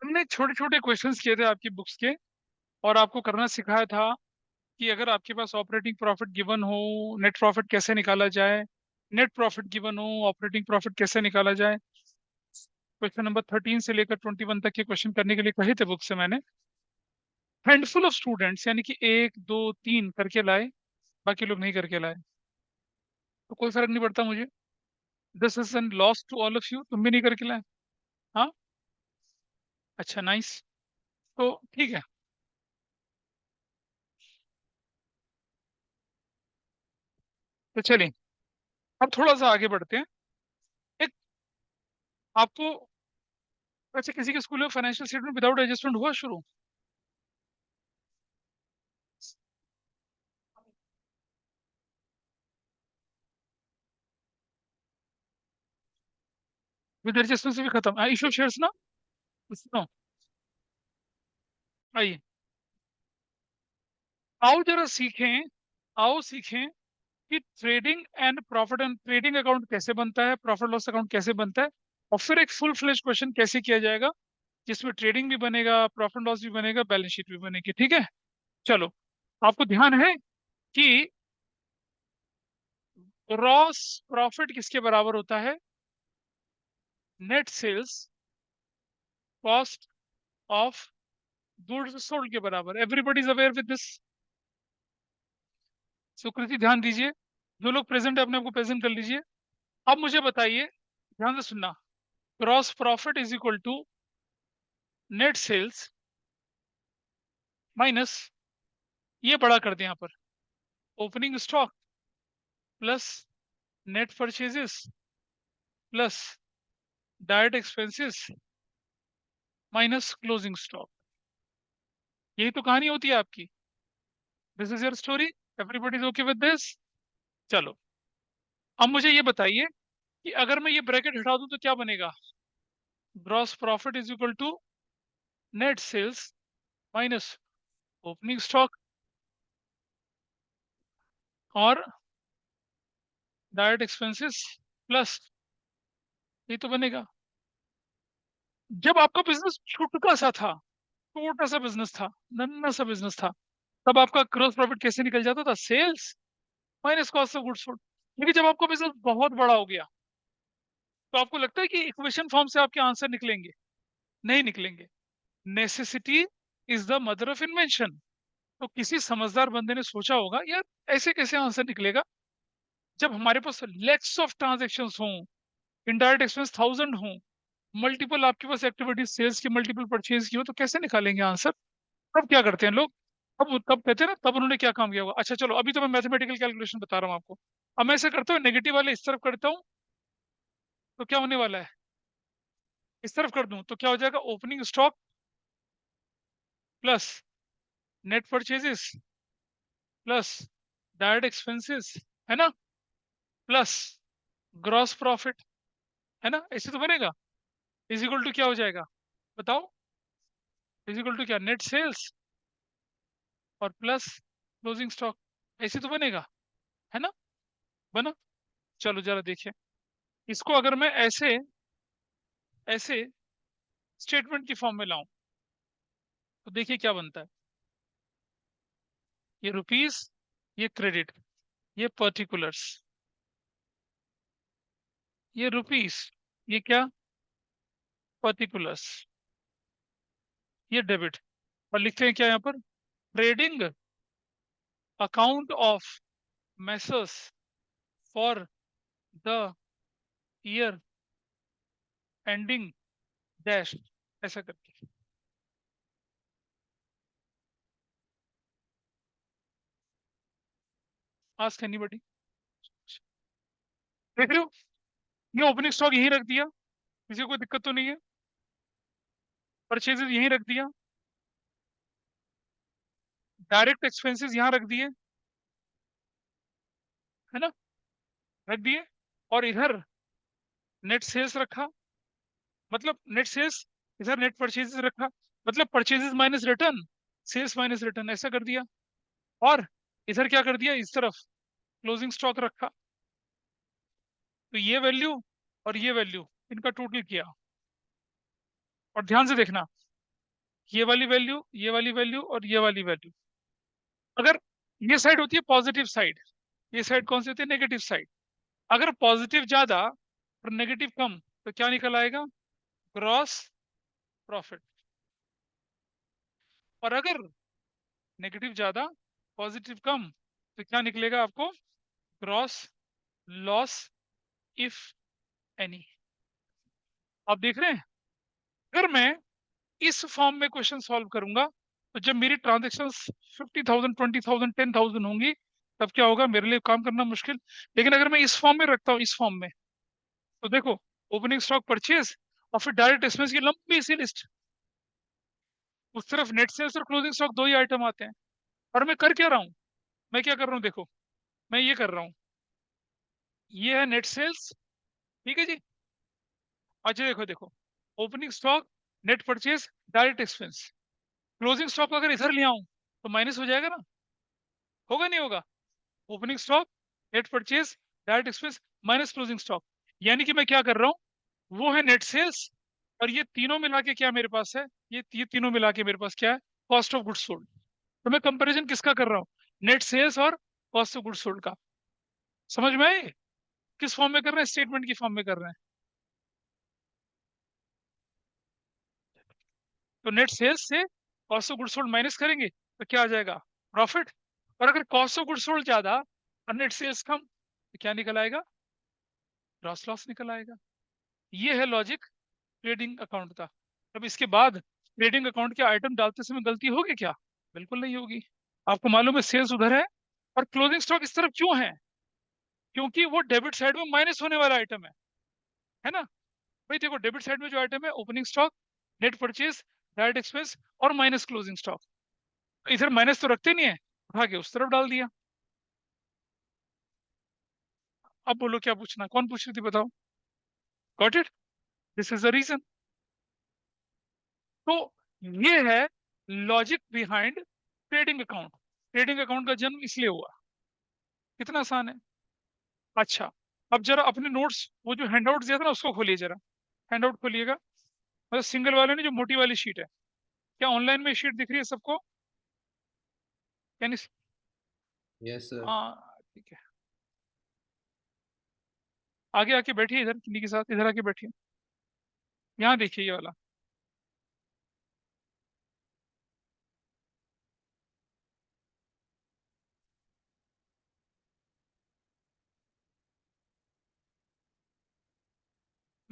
हमने छोटे छोटे क्वेश्चंस किए थे आपकी बुक्स के, और आपको करना सिखाया था कि अगर आपके पास ऑपरेटिंग प्रॉफिट गिवन हो, नेट प्रॉफिट कैसे निकाला जाए, नेट प्रॉफिट गिवन हो, ऑपरेटिंग प्रॉफिट कैसे निकाला जाए। क्वेश्चन नंबर 13 से लेकर 21 तक के क्वेश्चन करने के लिए कहे थे बुक से मैंने। हैंडफुल ऑफ स्टूडेंट्स यानी कि एक दो तीन करके लाए, बाकी लोग नहीं करके लाए, तो कोई फर्क नहीं पड़ता मुझे। This is an loss to all of you, तुम भी नहीं करके लाए। हाँ, अच्छा, नाइस। तो ठीक है, तो चलिए अब थोड़ा सा आगे बढ़ते हैं। एक आपको, वैसे किसी के स्कूल में फाइनेंशियल स्टेटमेंट विदाउट एडजस्टमेंट हुआ शुरू? विद एडजस्टमेंट से भी खत्म, इशू शेयर्स ना। सुनो, आइए, आओ जरा सीखें, आओ सीखें कि trading and profit and trading account कैसे बनता है, प्रॉफिट लॉस अकाउंट कैसे बनता है, और फिर एक फुल फ्लेज क्वेश्चन कैसे किया जाएगा जिसमें ट्रेडिंग भी बनेगा, प्रॉफिट लॉस भी बनेगा, बैलेंस शीट भी बनेगी। ठीक है, चलो। आपको ध्यान है कि ग्रॉस प्रॉफिट किसके बराबर होता है? Net sales cost of goods sold के बराबर। Everybody is aware with this? Sukriti ध्यान दीजिए, जो लोग प्रेजेंट है अपने आप को प्रेजेंट कर लीजिए। अब मुझे बताइए, ध्यान से सुनना। Gross profit is equal to net sales minus, ये बड़ा कर दें यहाँ पर, opening stock plus net purchases plus direct expenses minus closing stock. यही तो कहानी होती है आपकी। This is your story, everybody is okay with this? चलो, अब मुझे ये बताइए कि अगर मैं ये ब्रैकेट हटा दूं तो क्या बनेगा? Gross profit is equal to net sales minus opening stock और डायरेक्ट एक्सपेंसेस प्लस, ये तो बनेगा। जब आपका बिजनेस छुटका सा था, छोटा सा बिजनेस था, नन्ना सा बिजनेस था, तब आपका ग्रॉस प्रॉफिट कैसे निकल जाता था? Sales minus cost of goods sold. लेकिन जब आपका बिजनेस बहुत बड़ा हो गया, तो आपको लगता है कि इक्वेशन फॉर्म से आपके आंसर निकलेंगे? नहीं निकलेंगे। Necessity is the mother of invention. तो किसी समझदार बंदे ने सोचा होगा, यार ऐसे कैसे आंसर निकलेगा जब हमारे पास लेक्स ऑफ ट्रांजेक्शन हों, इनडायरेक्ट एक्सपेंस 1000 हों, मल्टीपल आपके पास एक्टिविटीज सेल्स की, मल्टीपल परचेज की हो, तो कैसे निकालेंगे आंसर? तब क्या करते हैं लोग? तब कहते हैं ना, तब उन्होंने क्या काम किया होगा। अच्छा चलो, अभी तो मैं मैथमेटिकल कैलकुलेशन बता रहा हूँ आपको। अब मैं ऐसे करता हूँ, नेगेटिव वाले इस तरफ करता हूँ, तो क्या होने वाला है? इस तरफ कर दूं तो क्या हो जाएगा? Opening stock plus net purchases plus direct expenses, है ना, प्लस ग्रॉस प्रॉफिट, है ना, ऐसे तो बनेगा। इज इक्वल टू क्या हो जाएगा? बताओ। इज इक्वल टू क्या? नेट सेल्स और प्लस क्लोजिंग स्टॉक, ऐसे तो बनेगा, है ना? बना? चलो जरा देखिए, इसको अगर मैं ऐसे ऐसे स्टेटमेंट की फॉर्म में लाऊं, तो देखिए क्या बनता है। ये रुपीस, ये क्रेडिट, ये पर्टिकुलर्स, ये रुपीस, ये क्या? पर्टिकुलर्स, ये डेबिट। और लिखते हैं क्या यहाँ पर? Trading account of Messrs for the year ending dash, ऐसा करके। Ask anybody. देख रहे हो, ये ओपनिंग स्टॉक यहीं रख दिया, किसी को कोई दिक्कत तो नहीं है। परचेजेस यहीं रख दिया, डायरेक्ट एक्सपेंसेस यहाँ रख दिए, है ना, रख दिए। और इधर नेट सेल्स रखा, मतलब नेट सेल्स, इधर नेट परचेजेस रखा, मतलब purchases minus return, sales minus return, ऐसा कर दिया। और इधर क्या कर दिया? इस तरफ क्लोजिंग स्टॉक रखा। तो ये वैल्यू और ये वैल्यू, इनका टोटल किया। और ध्यान से देखना, ये वाली वैल्यू, ये वाली वैल्यू और ये वाली वैल्यू। अगर ये साइड होती है पॉजिटिव साइड, ये साइड कौन सी होती है? Negative side. अगर पॉजिटिव ज्यादा और नेगेटिव कम तो क्या निकल आएगा? Gross profit. और अगर नेगेटिव ज्यादा पॉजिटिव कम तो क्या निकलेगा आपको? Gross loss, if any. आप देख रहे हैं, अगर मैं इस फॉर्म में क्वेश्चन सॉल्व करूंगा तो जब मेरी ट्रांजेक्शन 50,000, 20,000, 10,000 होंगी तब क्या होगा? मेरे लिए काम करना मुश्किल। लेकिन अगर मैं इस फॉर्म में रखता हूँ, इस फॉर्म में, तो देखो, ओपनिंग स्टॉक, परचेज और फिर डायरेक्ट एक्सपेंस की लंबी सी लिस्ट। उस तरफ नेट सेल्स और क्लोजिंग स्टॉक दो ही आइटम आते हैं। और मैं कर क्या रहा हूँ? मैं क्या कर रहा हूँ देखो, मैं ये कर रहा हूँ, ये है नेट सेल्स, ठीक है जी। अच्छा देखो देखो, opening stock, net purchase, direct expense. Closing stock अगर इधर ले आऊं तो माइनस हो जाएगा ना? होगा नहीं होगा? Opening stock, net purchase, direct expense minus closing stock. यानी कि मैं क्या कर रहा हूँ, वो है नेट सेल्स, और ये तीनों मिला के क्या मेरे पास है? ये तीनों मिला के मेरे पास क्या है? Cost of goods sold. तो मैं कंपैरिजन किसका कर रहा हूँ? नेट सेल्स और कॉस्ट ऑफ गुड्स सोल्ड का। समझ में आए? किस फॉर्म में कर रहे हैं? स्टेटमेंट की फॉर्म में कर रहे हैं। तो नेट सेल्स से cost of goods sold minus करेंगे तो क्या आ जाएगा? प्रॉफिट। और अगर कॉस्ट ऑफ गुड्स सोल्ड ज्यादा और नेट सेल्स कम तो क्या निकल आएगा? ग्रॉस लॉस निकल आएगा। ये है लॉजिक ट्रेडिंग अकाउंट का। अब इसके बाद ट्रेडिंग अकाउंट के आइटम डालते समय गलती होगी क्या? बिल्कुल नहीं होगी। आपको मालूम है सेल्स उधर है और क्लोजिंग स्टॉक इस तरफ क्यों है? क्योंकि वो डेबिट साइड में माइनस होने वाला आइटम है ना? भाई देखो, डेबिट साइड में जो आइटम है, opening stock, net purchase, direct expense और माइनस क्लोजिंग स्टॉक। इधर माइनस तो रखते नहीं है, उठा के उस तरफ डाल दिया। अब बोलो क्या पूछना, कौन पूछ रही थी बताओ? Got it? This is the reason. तो ये है logic behind trading account. Trading account का जन्म इसलिए हुआ। कितना आसान है। अच्छा, अब जरा अपने नोट्स, वो जो हैंडआउट दिया था ना, उसको खोलिए जरा। हैंडआउट खोलिएगा, मतलब सिंगल वाले ने, जो मोटी वाली शीट है। क्या ऑनलाइन में शीट दिख रही है सबको? यानी यस सर। हाँ ठीक है। आगे आके बैठिए, इधर किन्नी के साथ इधर आके बैठिए। यहाँ देखिए ये वाला।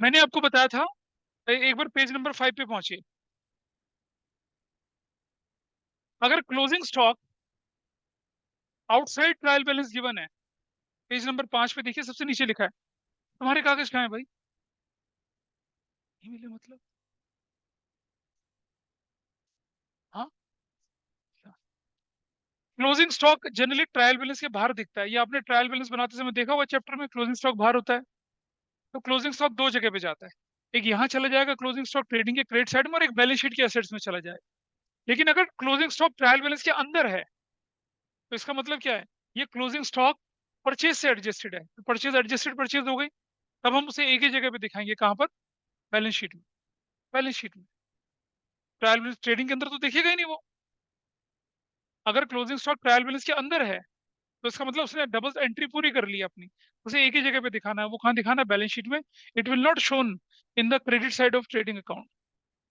मैंने आपको बताया था, एक बार पेज नंबर 5 पे पहुंचिए। अगर closing stock outside trial balance given है, पेज नंबर 5 पे देखिए, सबसे नीचे लिखा है। तुम्हारे कागज कहाँ है भाई? नहीं मिले मतलब? हाँ, closing stock generally trial balance के बाहर दिखता है। ये आपने ट्रायल बैलेंस बनाते समय देखा हुआ, चैप्टर में क्लोजिंग स्टॉक बाहर होता है। तो क्लोजिंग स्टॉक दो जगह पे जाता है। एक यहाँ चला जाएगा क्लोजिंग स्टॉक ट्रेडिंग के क्रेडिट साइड में, और एक बैलेंस शीट के एसेट्स में चला जाएगा। लेकिन अगर क्लोजिंग स्टॉक ट्रायल बैलेंस के अंदर है तो इसका मतलब क्या है? ये क्लोजिंग स्टॉक परचेज से एडजस्टेड है, तो परचेज एडजस्टेड परचेज हो गई। तब हम उसे एक ही जगह पे दिखाएंगे, कहाँ पर? बैलेंस शीट में। बैलेंस शीट में। ट्रायल बैलेंस ट्रेडिंग के अंदर तो देखिएगा ही नहीं वो। अगर क्लोजिंग स्टॉक ट्रायल बैलेंस के अंदर है तो इसका मतलब उसने डबल एंट्री पूरी कर ली अपनी। उसे एक ही जगह पे दिखाना है, वो कहाँ दिखाना है? बैलेंस शीट में। It will not shown in the credit side of trading account.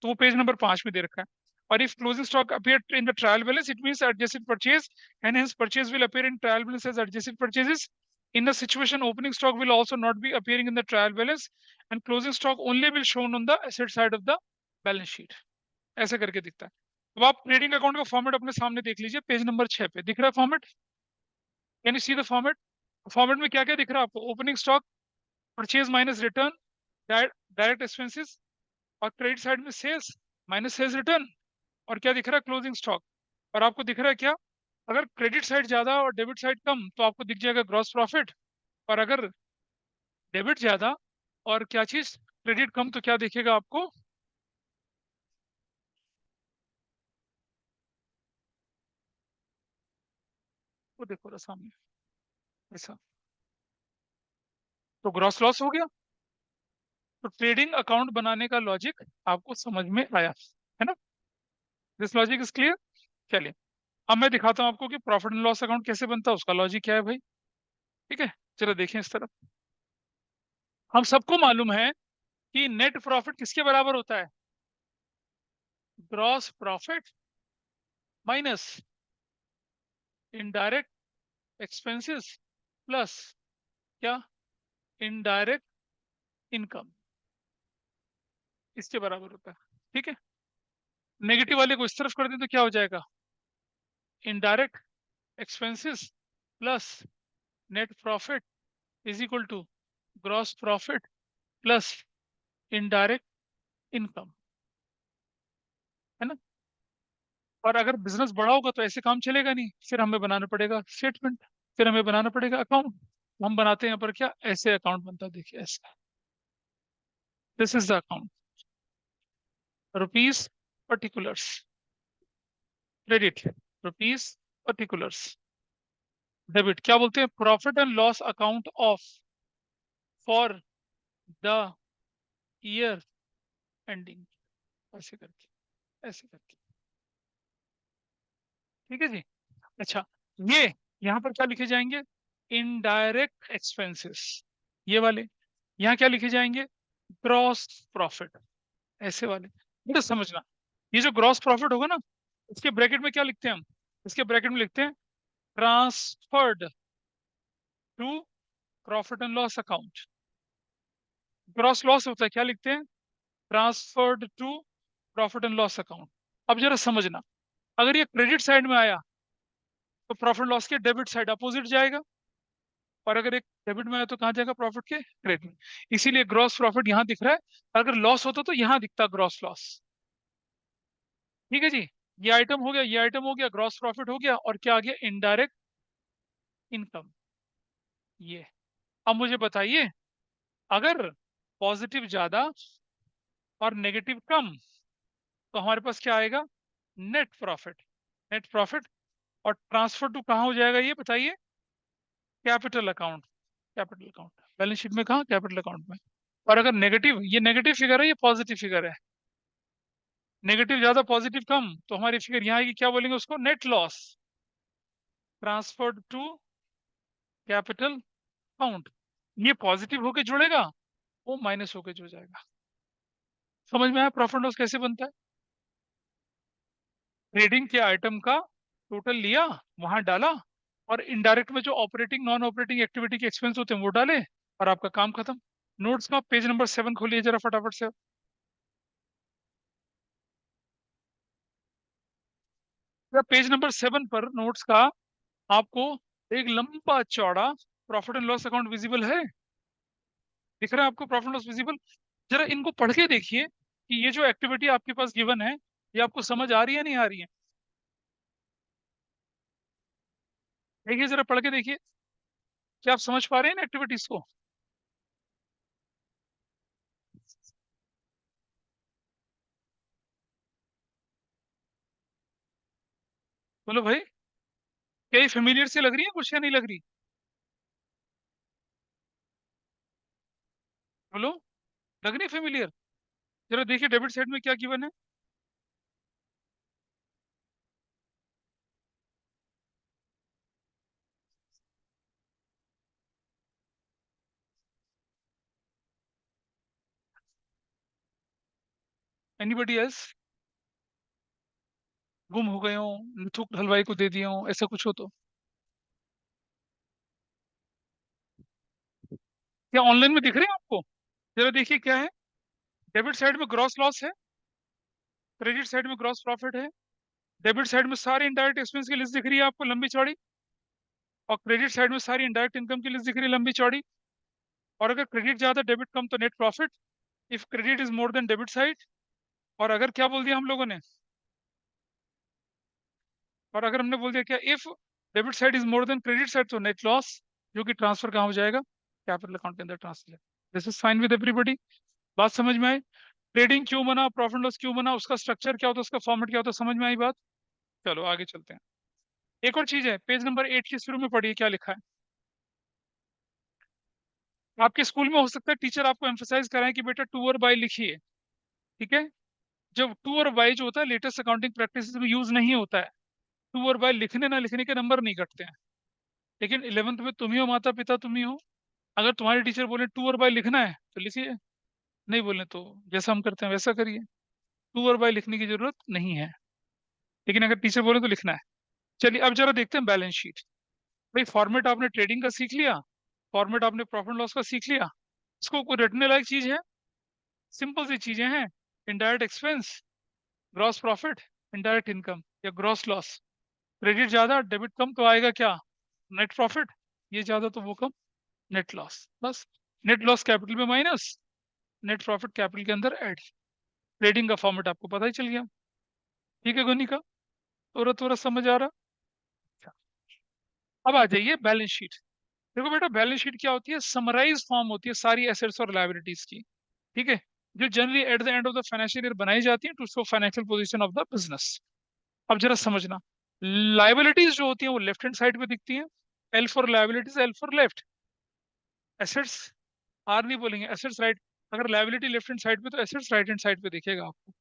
तो वो पेज नंबर 5 में दे रखा है। और if closing stock appear in the trial balance it means adjusted purchase, and hence purchase will appear in trial balance as adjusted purchases. In the situation, opening stock will also not be appearing in the trial balance, and closing stock only will shown on the asset side of the balance sheet. ऐसे करके दिखता है। अब आप trading account का format अपने सामने देख लीजिए, पेज नंबर 6 पे दिख रहा है format. Can you see the format? Format में क्या क्या दिख रहा है आपको? Opening stock, purchase minus return, direct expenses, और क्रेडिट साइड में सेल्स माइनस सेल्स रिटर्न, और क्या दिख रहा है? Closing stock. और आपको दिख रहा है क्या? अगर क्रेडिट साइड ज्यादा और डेबिट साइड कम तो आपको दिख जाएगा ग्रॉस प्रॉफिट। और अगर डेबिट ज्यादा और क्या चीज, क्रेडिट कम, तो क्या दिखेगा आपको? वो देखो रहा सामने, ऐसा। तो ग्रॉस लॉस हो गया। तो ट्रेडिंग अकाउंट बनाने का लॉजिक आपको समझ में आया, है ना? This logic is clear? चलिए, अब मैं दिखाता हूं आपको कि प्रॉफिट एंड लॉस अकाउंट कैसे बनता है, उसका लॉजिक क्या है भाई। ठीक है, चलो देखें इस तरफ। हम सबको मालूम है कि नेट प्रॉफिट किसके बराबर होता है? Gross profit minus indirect expenses plus क्या? इनडायरेक्ट इनकम, इसके बराबर होता है। ठीक है, नेगेटिव वाले को इस तरफ कर दें तो क्या हो जाएगा? Indirect expenses plus net profit is equal to gross profit plus indirect income, है ना। और अगर बिजनेस बड़ा होगा तो ऐसे काम चलेगा नहीं, फिर हमें बनाना पड़ेगा स्टेटमेंट, फिर हमें बनाना पड़ेगा अकाउंट। हम बनाते हैं यहाँ पर क्या, ऐसे अकाउंट बनता है, देखिए ऐसा। This is the account, rupees particulars, credit rupees particulars, debit क्या बोलते हैं, profit and loss account of for the year ending, ऐसे करके, ऐसे करके। ठीक है जी। अच्छा, ये यहाँ पर क्या लिखे जाएंगे? इनडायरेक्ट एक्सपेंसेस, ये वाले। यहाँ क्या लिखे जाएंगे? ग्रॉस प्रॉफिट, ऐसे वाले। बेटा समझना, ये जो ग्रॉस प्रॉफिट होगा ना, इसके ब्रैकेट में क्या लिखते हैं हम? इसके ब्रैकेट में लिखते हैं transferred to profit and loss account. Gross loss होता है, क्या लिखते हैं? Transferred to profit and loss account. अब जरा समझना, अगर ये क्रेडिट साइड में आया तो प्रॉफिट लॉस के डेबिट साइड अपोजिट जाएगा, और अगर एक डेबिट में आया तो कहाँ जाएगा? प्रॉफिट के क्रेडिट। इसीलिए ग्रॉस प्रॉफिट यहाँ दिख रहा है, अगर लॉस होता तो यहाँ दिखता ग्रॉस लॉस। ठीक है जी, ये आइटम हो गया, ये आइटम हो गया, ग्रॉस प्रॉफिट हो गया, और क्या आ गया? इनडायरेक्ट इनकम, ये। अब मुझे बताइए, अगर पॉजिटिव ज्यादा और नेगेटिव कम, तो हमारे पास क्या आएगा? Net profit. नेट प्रॉफिट, और ट्रांसफर टू कहाँ हो जाएगा ये बताइए? Capital account. Capital account, balance sheet में कहाँ? कैपिटल अकाउंट में। और अगर नेगेटिव, ये नेगेटिव फिगर है, ये पॉजिटिव फिगर है, नेगेटिव ज्यादा पॉजिटिव कम, तो हमारी फिगर यहाँ आएगी, क्या बोलेंगे उसको? Net loss, transferred to capital account. ये पॉजिटिव होके जुड़ेगा, वो माइनस होके जुड़ जाएगा। समझ में आया प्रॉफिट लॉस कैसे बनता है? ट्रेडिंग के आइटम का टोटल लिया, वहां डाला, और इनडायरेक्ट में जो ऑपरेटिंग नॉन ऑपरेटिंग एक्टिविटी के एक्सपेंस होते हैं वो डाले, और आपका काम खत्म। नोट्स का पेज नंबर 7 खोलिए जरा फटाफट से। पेज नंबर 7 पर नोट्स का आपको एक लंबा चौड़ा profit and loss account visible है? दिख रहा है आपको प्रॉफिट लॉस विजिबल? जरा इनको पढ़ के देखिए कि ये जो एक्टिविटी आपके पास गिवन है, ये आपको समझ आ रही है नहीं आ रही है? देखिए जरा पढ़ के देखिए, क्या आप समझ पा रहे हैं इन एक्टिविटीज को? बोलो भाई, क्या ये फेमिलियर से लग रही है कुछ या नहीं लग रही? बोलो, लग रही है फेमिलियर? जरा देखिए डेबिट साइड में क्या गिवन है। Anybody else? गुम हो गए हो, थूक हलवाई को दे दिए हो, ऐसा कुछ हो तो? क्या ऑनलाइन में दिख रहे हैं आपको? जरा देखिए क्या है। डेबिट साइड में ग्रॉस लॉस है, क्रेडिट साइड में ग्रॉस प्रॉफिट है, डेबिट साइड में सारे इनडायरेक्ट एक्सपेंस की लिस्ट दिख रही है आपको लंबी चौड़ी, और क्रेडिट साइड में सारी इनडायरेक्ट इनकम की लिस्ट दिख रही है लंबी चौड़ी। और अगर क्रेडिट ज्यादा डेबिट कम तो net profit, if credit is more than debit side. और अगर क्या बोल दिया हम लोगों ने, और अगर हमने बोल दिया क्या, if debit side is more than credit side, तो नेट लॉस, जो कि ट्रांसफर कहाँ हो जाएगा? कैपिटल अकाउंट के अंदर transfer. This is fine with everybody? बात समझ में आई? ट्रेडिंग क्यों बना, प्रॉफिट लॉस क्यों बना, उसका स्ट्रक्चर क्या होता है, उसका फॉर्मेट क्या होता है, समझ में आई बात? चलो आगे चलते हैं। एक और चीज है, पेज नंबर 8 के शुरू में पढ़िए क्या लिखा है। आपके स्कूल में हो सकता है टीचर आपको एम्फोसाइज कराएं कि बेटा टू और बाई लिखिए, ठीक है। जब टू और बाई जो होता है लेटेस्ट अकाउंटिंग प्रैक्टिस में यूज नहीं होता है। टू और बाई लिखने ना लिखने के नंबर नहीं कटते हैं। लेकिन 11th में तुम ही हो, माता पिता तुम ही हो। अगर तुम्हारे टीचर बोले टू और बाई लिखना है तो लिखिए, नहीं बोले तो जैसा हम करते हैं वैसा करिए। टू और बाई लिखने की जरूरत नहीं है, लेकिन अगर टीचर बोले तो लिखना है। चलिए अब जरा देखते हैं बैलेंस शीट। भाई फॉर्मेट आपने ट्रेडिंग का सीख लिया, फॉर्मेट आपने प्रॉफिट लॉस का सीख लिया। इसको कोई रटने लायक चीज है? सिंपल सी चीजें हैं। Indirect expense, gross profit, indirect income या ग्रॉस लॉस। क्रेडिट ज्यादा डेबिट कम तो आएगा क्या? Net profit. ये ज्यादा तो वो कम, नेट लॉस। बस, नेट लॉस कैपिटल में माइनस, नेट प्रॉफिट कैपिटल के अंदर ऐड। ट्रेडिंग का फॉर्मेट आपको पता ही चल गया। ठीक है गोनी का, थोड़ा थोड़ा समझ आ रहा? अच्छा, अब आ जाइए बैलेंस शीट। देखो बेटा, बैलेंस शीट क्या होती है? समराइज फॉर्म होती है सारी एसेट्स और लायबिलिटीज की। ठीक है, जो generally at the end of the financial year बनाई जाती है to show financial position of the business. अब जरा समझना, लाइबिलिटीज जो होती हैं वो लेफ्ट हैंड साइड पे दिखती हैं। L for liabilities, L for left. Assets, R नहीं बोलेंगे, एसेट्स राइट। अगर लाइबिलिटी लेफ्ट हैंड साइड पे तो एसेट्स राइट हैंड साइड पे दिखेगा आपको।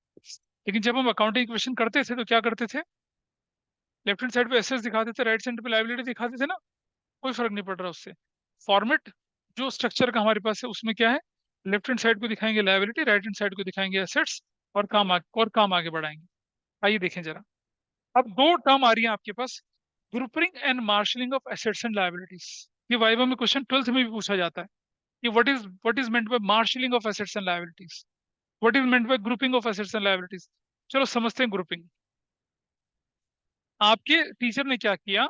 लेकिन जब हम अकाउंटिंग क्वेश्चन करते थे तो क्या करते थे? लेफ्ट हैंड साइड पे एसेट्स दिखाते थे, राइट साइड पे लाइबिलिटी दिखाते थे ना। कोई फर्क नहीं पड़ रहा उससे। फॉर्मेट जो स्ट्रक्चर का हमारे पास है उसमें क्या है? लेफ्ट हैंड साइड को दिखाएंगे लाइबिलिटी, राइट हैंड साइड को दिखाएंगे एसेट्स, और काम आगे बढ़ाएंगे। आइए देखें जरा। अब दो टर्म आ रही है आपके पास, grouping and marshalling of assets and liabilities. ये वाइवा में क्वेश्चन 12th में भी पूछा जाता है कि what is meant by marshalling of assets and liabilities, what is meant by grouping of assets and liabilities. चलो समझते हैं ग्रुपिंग। आपके टीचर ने क्या किया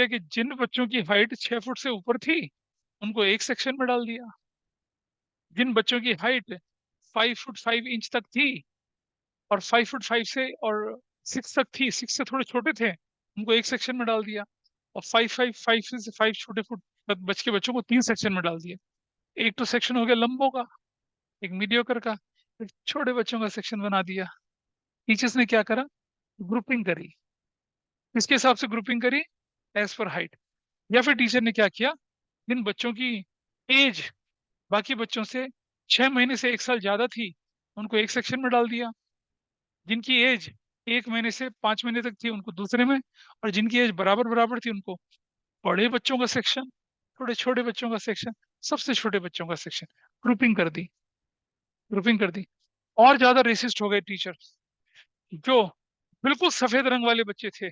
कि जिन बच्चों की हाइट 6 फुट से ऊपर थी उनको एक सेक्शन में डाल दिया। जिन बच्चों की हाइट 5 फुट 5 इंच तक थी और 5 फुट 5 से और 6 तक थी, 6 से थोड़े छोटे थे, उनको एक सेक्शन में डाल दिया। और 5 से 5 छोटे फुट बच के बच्चों को 3 सेक्शन में डाल दिया। एक तो सेक्शन हो गया लंबों का, एक मीडियोकर का, एक छोटे बच्चों का सेक्शन बना दिया। टीचर्स ने क्या करा? ग्रुपिंग करी। किसके हिसाब से ग्रुपिंग करी? As per height. या फिर टीचर ने क्या किया? जिन बच्चों की एज बाकी बच्चों से 6 महीने से 1 साल ज्यादा थी उनको एक सेक्शन में डाल दिया। जिनकी एज 1 महीने से 5 महीने तक थी उनको दूसरे में, और जिनकी एज बराबर बराबर थी उनको बड़े बच्चों का सेक्शन, थोड़े छोटे बच्चों का सेक्शन, सबसे छोटे बच्चों का सेक्शन। ग्रुपिंग कर दी, ग्रुपिंग कर दी। और ज्यादा रेसिस्ट हो गए टीचर। जो बिल्कुल सफेद रंग वाले बच्चे थे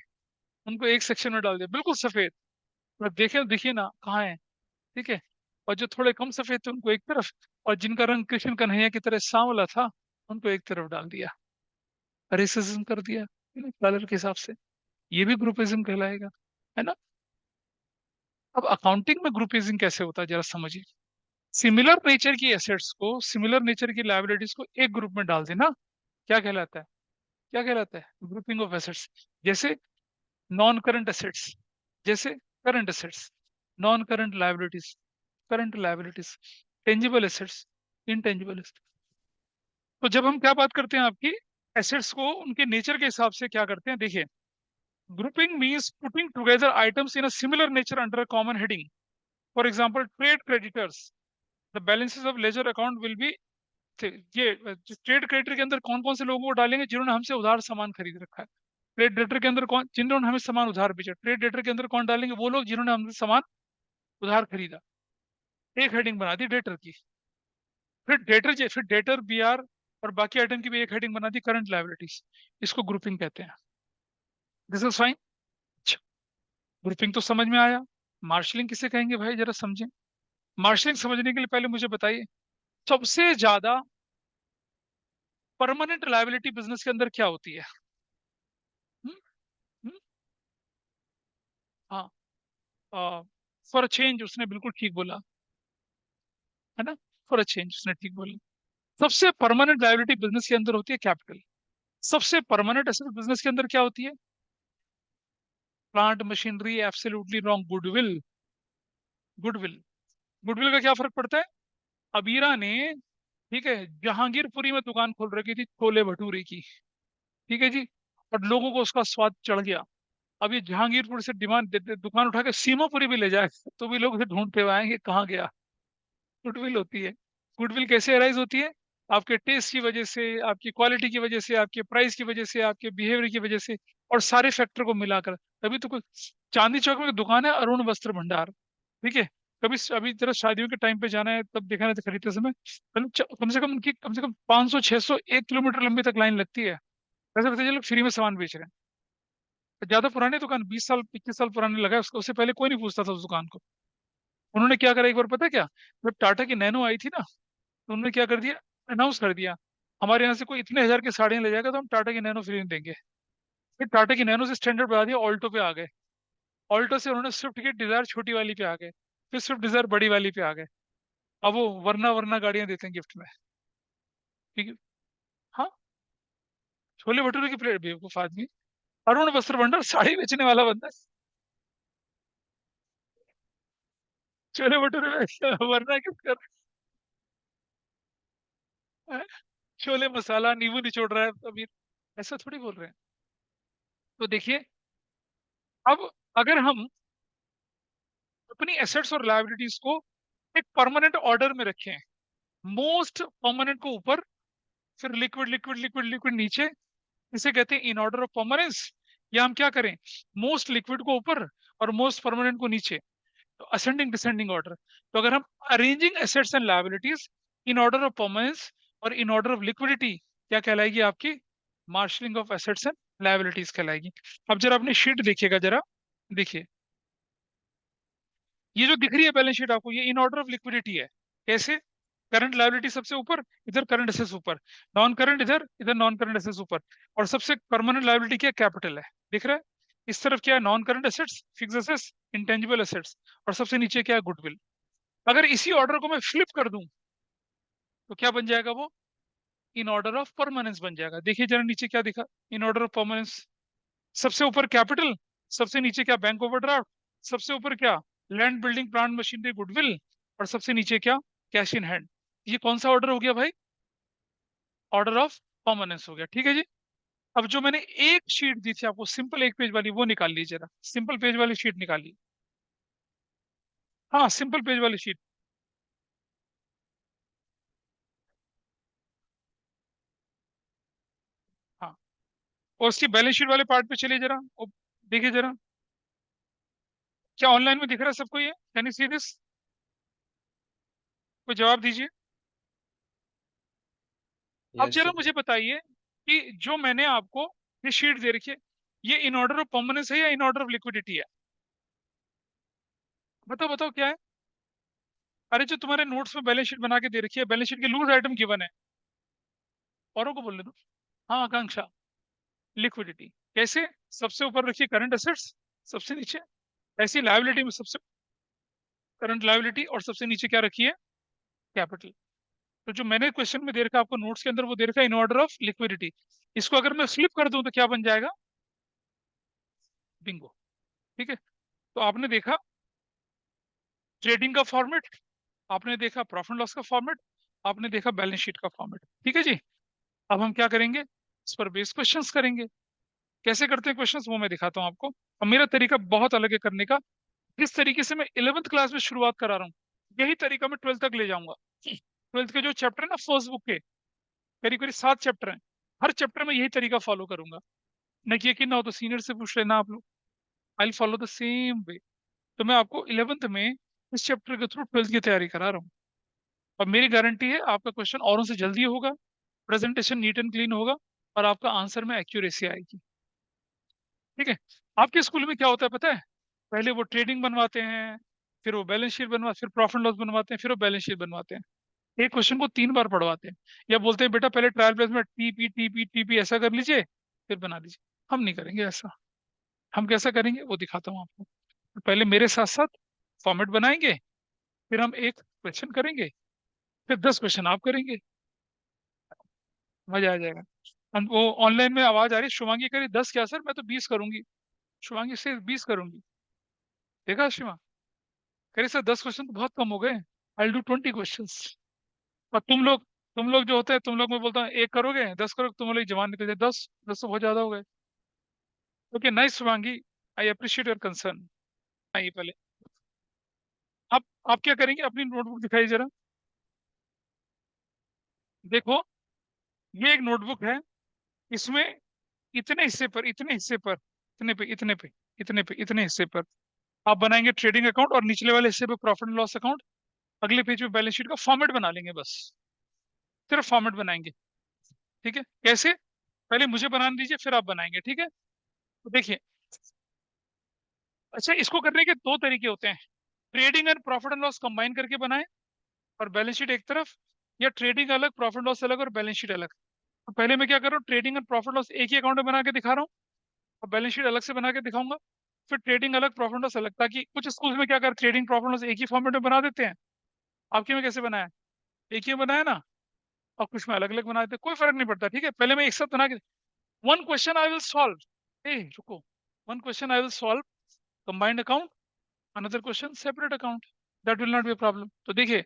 उनको एक सेक्शन में डाल दिया, बिल्कुल सफेद। और देखे देखिए ना कहाँ है। ठीक है, और जो थोड़े कम सफेद थे उनको एक तरफ, और जिनका रंग कृष्ण कन्हैया की तरह सांवला था उनको एक तरफ डाल दिया। रेसिज्म कर दिया कलर के हिसाब से। ये भी ग्रुपिज्म कहलाएगा, है ना? अब अकाउंटिंग में ग्रुपिज्म कैसे होता है जरा समझिए। सिमिलर नेचर की एसेट्स को, सिमिलर नेचर की लायबिलिटीज को एक ग्रुप में डाल देना क्या कहलाता है? क्या कहलाता है? Grouping of assets. जैसे नॉन करंट एसेट्स, जैसे current assets, non current liabilities, current liabilities, tangible assets, intangible assets. तो जब हम क्या बात करते हैं आपकी एसेट्स को उनके नेचर के हिसाब से क्या करते हैं, देखिए। Grouping means putting together items in a similar nature under a common heading. For example trade creditors, the balances of ledger account will be. ये ट्रेड क्रेडिटर के अंदर कौन कौन से लोगों को डालेंगे? जिन्होंने हमसे उधार सामान खरीद रखा है। ट्रेड डेटर के अंदर कौन? जिन्होंने हमें सामान उधार बेचा। ट्रेड डेटर के अंदर कौन डालेंगे? वो लोग जिन्होंने हमसे सामान उधार खरीदा। एक हेडिंग बना दी डेटर की। फिर डेटर बी आर और बाकी आइटम की भी एक हेडिंग बना दी करंट लायबिलिटीज। इसको ग्रुपिंग कहते हैं। This is fine. ग्रुपिंग तो समझ में आया। मार्शलिंग किसे कहेंगे भाई जरा समझें। मार्शलिंग समझने के लिए पहले मुझे बताइए, सबसे ज्यादा परमानेंट लायबिलिटी बिजनेस के अंदर क्या होती है? हम्म? हम्म? हाँ, फॉर चेंज उसने बिल्कुल ठीक बोला, है ना? फॉर चेंज उसने ठीक बोला। सबसे परमानेंट लायबिलिटी बिजनेस के अंदर होती है कैपिटल। सबसे परमानेंट एसेट बिजनेस के अंदर क्या होती है? Plant machinery, absolutely wrong, goodwill. Goodwill, goodwill का क्या फर्क पड़ता है? अबीरा ने, ठीक है, जहांगीरपुरी में दुकान खोल रखी थी छोले भटूरे की। ठीक है जी, और लोगों को उसका स्वाद चढ़ गया। अब ये जहांगीरपुर से दुकान उठा के सीमापुरी भी ले जाए तो भी लोग उसे ढूंढते हुए आएंगे कहाँ गया। गुडविल होती है। गुडविल कैसे अराइज होती है? आपके टेस्ट की वजह से, आपकी क्वालिटी की वजह से, आपके प्राइस की वजह से, आपके बिहेवियर की वजह से, और सारे फैक्टर को मिलाकर। तभी तो कोई चांदनी चौक में एक दुकान है, अरुण वस्त्र भंडार, ठीक है। कभी अभी जरा शादियों के टाइम पे जाना है, तब देखा ना, तो खरीदते समय कम से कम उनकी कम से कम 500 600 1 किलोमीटर लंबी तक लाइन लगती है। ऐसा लगता है ये लोग फ्री में सामान बेच रहे हैं। तो ज्यादा पुरानी दुकान, 20 साल 21 साल पुराने लगा है उसको, उससे पहले कोई नहीं पूछता था उस दुकान को। उन्होंने क्या करा एक बार पता है क्या? जब टाटा की नैनो आई थी ना, तो उन्होंने क्या कर दिया, अनाउंस कर दिया, हमारे यहाँ से कोई इतने हजार की साड़ियाँ ले जाएगा तो हम टाटा की नैनो फ्री में देंगे। फिर टाटा की नैनो से स्टैंडर्ड बढ़ा दिया, ऑल्टो पे आ गए। ऑल्टो से उन्होंने स्विफ्ट की डिजायर छोटी वाली पे आ गए। फिर स्विफ्ट डिजायर बड़ी वाली पे आ गए। अब वो वरना वरना गाड़ियां देते हैं गिफ्ट में। ठीक है। हाँ, छोले भटूरे की प्लेट, बेवकूफ आदमी। अरुण वस्त्र भंडार साड़ी बेचने वाला बंदा है, छोले भटूरे में वरना गिफ्ट कर रहा है। छोले मसाला नींबू निचोड़ रहा है अभी, ऐसा थोड़ी बोल रहे हैं। तो देखिए, अब अगर हम अपनी एसेट्स और लायबिलिटीज को एक परमानेंट ऑर्डर में रखें, मोस्ट परमानेंट को ऊपर, फिर लिक्विड लिक्विड लिक्विड लिक्विड नीचे, इसे कहते हैं इन ऑर्डर ऑफ परमानेंस। या हम क्या करें, मोस्ट लिक्विड को ऊपर और मोस्ट परमानेंट को नीचे, तो असेंडिंग डिसेंडिंग ऑर्डर। तो अगर हम arranging assets and liabilities in order of permanence और इन ऑर्डर ऑफ लिक्विडिटी, क्या कहलाएगी आपकी? Marshalling of assets and liabilities कहलाएगी। अब जरा अपनी शीट देखिएगा जरा, देखिए, ये जो दिख रही है बैलेंस शीट आपको, ये इन ऑर्डर ऑफ लिक्विडिटी है। कैसे? करंट लायबिलिटी सबसे ऊपर, इधर करंट एसेट्स ऊपर, नॉन करंट इधर, इधर नॉन करंट एसेट्स ऊपर, और सबसे परमानेंट लायबिलिटी क्या? कैपिटल है, दिख रहा है। इस तरफ क्या है? Non current assets, fix assets, intangible assets, और सबसे नीचे क्या है? गुडविल। अगर इसी ऑर्डर को मैं फ्लिप कर दूं, तो क्या बन जाएगा वो? इन ऑर्डर ऑफ परमानेंस बन जाएगा। देखिए जरा नीचे क्या दिखा, इन ऑर्डर ऑफ परमानेंस। सबसे ऊपर कैपिटल, सबसे नीचे क्या? Bank overdraft. सबसे ऊपर क्या? Land building plant machinery goodwill, और सबसे नीचे क्या? Cash in hand. ये कौन सा ऑर्डर हो गया भाई? ऑर्डर ऑफ परमानेंस हो गया, ठीक है जी। अब जो मैंने एक शीट दी थी आपको, सिंपल एक पेज वाली, वो निकाल लीजिए जरा, सिंपल पेज वाली शीट निकालिए। हाँ, सिंपल पेज वाली शीट। हाँ, और उसकी बैलेंस शीट वाले पार्ट पे चलिए जरा, वो देखिए जरा, क्या ऑनलाइन में दिख रहा है सबको? ये कैन यू सी दिस? कोई जवाब दीजिए। अब Yes, जरा sir. मुझे बताइए कि जो मैंने आपको ये शीट दे रखी है, ये इन ऑर्डर ऑफ परमानेंस है या इन ऑर्डर ऑफ लिक्विडिटी है? बताओ बताओ क्या है। अरे जो तुम्हारे नोट्स में बैलेंस शीट बना के दे रखी है, बैलेंस शीट के लूज आइटम गिवन है, औरों को बोलने दो। हाँ आकांक्षा, लिक्विडिटी कैसे? सबसे ऊपर रखिए करंट एसेट्स, सबसे नीचे ऐसी लायबिलिटी में सबसे करंट लायबिलिटी, और सबसे नीचे क्या रखिए? कैपिटल। तो जो मैंने क्वेश्चन में दे रखा है आपको नोट्स के अंदर, वो दे रखा है इन ऑर्डर ऑफ लिक्विडिटी। इसको अगर मैं फ्लिप कर दूं तो क्या बन जाएगा? बिंगो, ठीक है। तो आपने देखा ट्रेडिंग का फॉर्मेट, आपने देखा प्रॉफिट लॉस का फॉर्मेट, आपने देखा बैलेंस शीट का फॉर्मेट, ठीक है जी। अब हम क्या करेंगे, इस पर बेस क्वेश्चंस करेंगे। कैसे करते हैं क्वेश्चंस, वो मैं दिखाता हूँ आपको। अब मेरा तरीका बहुत अलग है करने का। जिस तरीके से मैं 11th क्लास में शुरुआत करा रहा हूँ, यही तरीका मैं 12th तक ले जाऊंगा। 12th के जो चैप्टर है ना फर्स्ट बुक के, करीब करीब 7 चैप्टर हैं, हर चैप्टर में यही तरीका फॉलो करूंगा। न कि यकीन ना हो तो सीनियर से पूछ लेना आप लोग, I follow the same way. तो मैं आपको 11th में इस चैप्टर के थ्रू 12th की तैयारी करा रहा हूँ। और मेरी गारंटी है आपका क्वेश्चन औरों से जल्दी होगा, प्रेजेंटेशन नीट एंड क्लीन होगा, और आपका आंसर में एक्यूरेसी आएगी, ठीक है। आपके स्कूल में क्या होता है पता है? पहले वो ट्रेडिंग बनवाते हैं, फिर वो बैलेंस शीट बनवा, फिर प्रॉफिट लॉस बनवाते हैं, फिर वो बैलेंस शीट बनवाते हैं। एक क्वेश्चन को 3 बार पढ़वाते हैं, या बोलते हैं बेटा पहले ट्रायल बेस में टीपी टीपी टीपी ऐसा कर लीजिए, फिर बना लीजिए। हम नहीं करेंगे ऐसा। हम कैसा करेंगे वो दिखाता हूँ आपको। तो पहले मेरे साथ साथ फॉर्मेट बनाएंगे, फिर हम एक क्वेश्चन करेंगे, फिर 10 क्वेश्चन आप करेंगे, मजा आ जाएगा। वो ऑनलाइन में आवाज आ रही है, शुभांगी करी 10 क्या सर, मैं तो 20 करूंगी। शुभांगी से 20 करूंगी, देखा शिवा? कह रही सर 10 क्वेश्चन तो बहुत कम हो गए, आई विल डू 20 क्वेश्चन। और तुम लोग जो होते हैं, तुम लोग मैं बोलता हूँ एक करोगे 10 करोगे, तुम लोग जवान निकल जाए 10, 10 तो बहुत ज्यादा हो गए। Okay nice Shubhangi, I appreciate your concern. आइए पहले आप क्या करेंगे, अपनी नोटबुक दिखाइए जरा। देखो, ये एक नोटबुक है, इसमें इतने हिस्से पर, इतने हिस्से पर, इतने पे, इतने पे, इतने पे, इतने हिस्से पर आप बनाएंगे ट्रेडिंग अकाउंट, और निचले वाले हिस्से पे प्रॉफिट एंड लॉस अकाउंट। अगले पेज पे बैलेंस शीट का फॉर्मेट बना लेंगे बस, सिर्फ फॉर्मेट बनाएंगे। ठीक है, कैसे? पहले मुझे बनाने दीजिए, फिर आप बनाएंगे, ठीक है? तो देखिए, अच्छा, इसको करने के दो तरीके होते हैं। Trading and profit and loss combine करके बनाएं और बैलेंस शीट एक तरफ, या ट्रेडिंग अलग, प्रॉफिट लॉस अलग और बैलेंस शीट अलग। तो पहले मैं क्या कर रहा हूँ, ट्रेडिंग एंड प्रॉफिट लॉस एक ही अकाउंट में बना के दिखा रहा हूँ, और बैलेंस शीट अलग से बना के दिखाऊंगा। फिर ट्रेडिंग अलग, प्रॉफिट लॉस अलग, ताकि कुछ स्कूल्स में क्या कर, ट्रेडिंग प्रॉफिट लॉस एक ही फॉर्मेट में बना देते हैं। आपके में कैसे बनाया? एक ही में बनाया ना, और कुछ में अलग अलग बना देते, कोई फर्क नहीं पड़ता। ठीक है, पहले मैं एक साथ बना के, one question I will solve. ए रुको, one question I will solve combined account, another question separate account, that will not be problem. तो देखिए,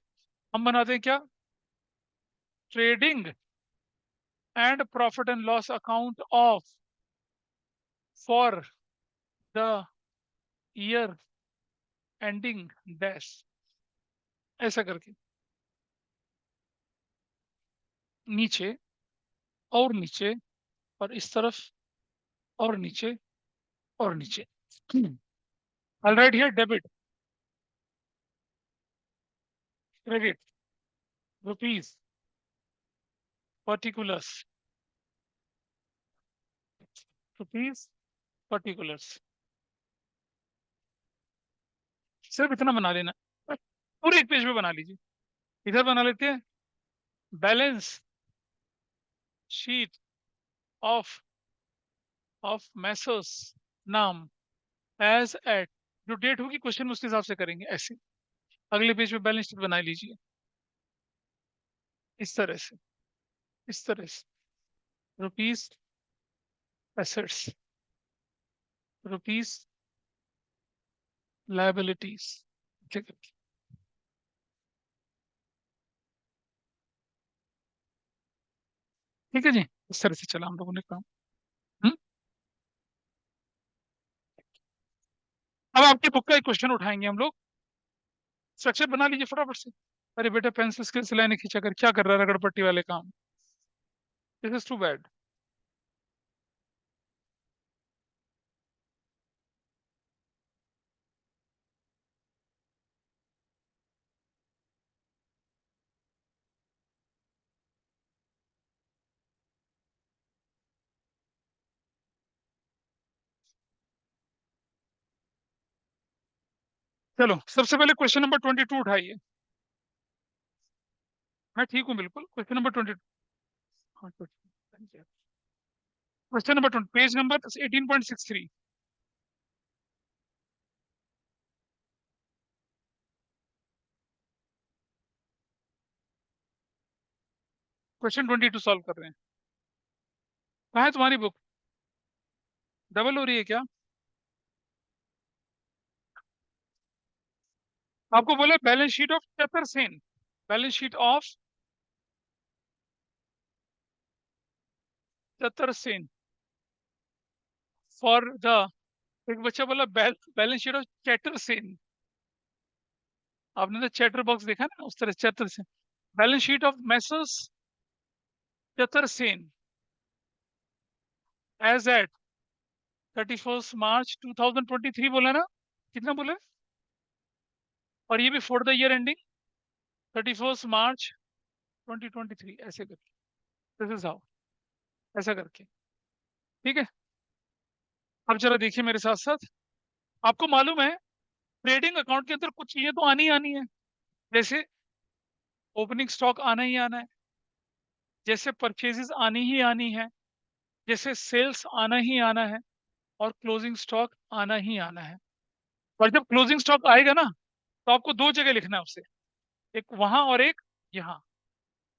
हम बनाते हैं क्या, trading and profit and loss account of for the year ending dash, ऐसा करके नीचे, और नीचे, और इस तरफ, और नीचे, और नीचे। All right, here debit, credit, rupees, particulars, rupees, particulars, सिर्फ इतना बना लेना, पूरे एक पेज पे बना लीजिए। इधर बना लेते हैं, बैलेंस शीट ऑफ मैसर्स नाम एज एट, जो डेट होगी क्वेश्चन में उसके हिसाब से करेंगे ऐसे। अगले पेज पे बैलेंस शीट बना लीजिए, इस तरह से, इस तरह से, रुपीज एसेट्स, रुपीज लाइबिलिटीज, ठीक है? ठीक है जी, इस तरह से चला हम लोगों ने काम। हम्म? अब आपकी बुक का एक क्वेश्चन उठाएंगे हम लोग, स्ट्रक्चर बना लीजिए फटाफट से। अरे बेटा, पेंसिल स्केल से लाइनें खींचा कर क्या कर रहा है, रगड़पट्टी वाले काम, दिस इज टू बैड। चलो, सबसे पहले क्वेश्चन नंबर 22 उठाइए। मैं ठीक हूँ बिल्कुल, क्वेश्चन नंबर 22। हाँ, question number 20, page number 18.63। Question 22 solve कर रहे हैं। कहाँ है तुम्हारी बुक? डबल हो रही है क्या? आपको बोला balance sheet of Chatursen, balance sheet of Chatursen for the, एक बच्चा बोला बैलेंस शीट ऑफ चैटरसेन। आपने तो चैटर बॉक्स देखा ना, उस तरह Chatursen, balance sheet of messrs Chatursen as at 31 March 2023 बोला ना, कितना बोला? और ये भी for the year ending 31 March 2023, ऐसे करके, दिस इज हाउ, ऐसा करके। ठीक है, अब जरा देखिए मेरे साथ साथ। आपको मालूम है, ट्रेडिंग अकाउंट के अंदर कुछ चीजें तो आनी ही आनी है, जैसे ओपनिंग स्टॉक आना ही आना है, जैसे परचेजेस आनी ही आनी है, जैसे सेल्स आना ही आना है, और क्लोजिंग स्टॉक आना ही आना है। और जब क्लोजिंग स्टॉक आएगा ना, तो आपको दो जगह लिखना है उसे, एक वहां और एक यहाँ,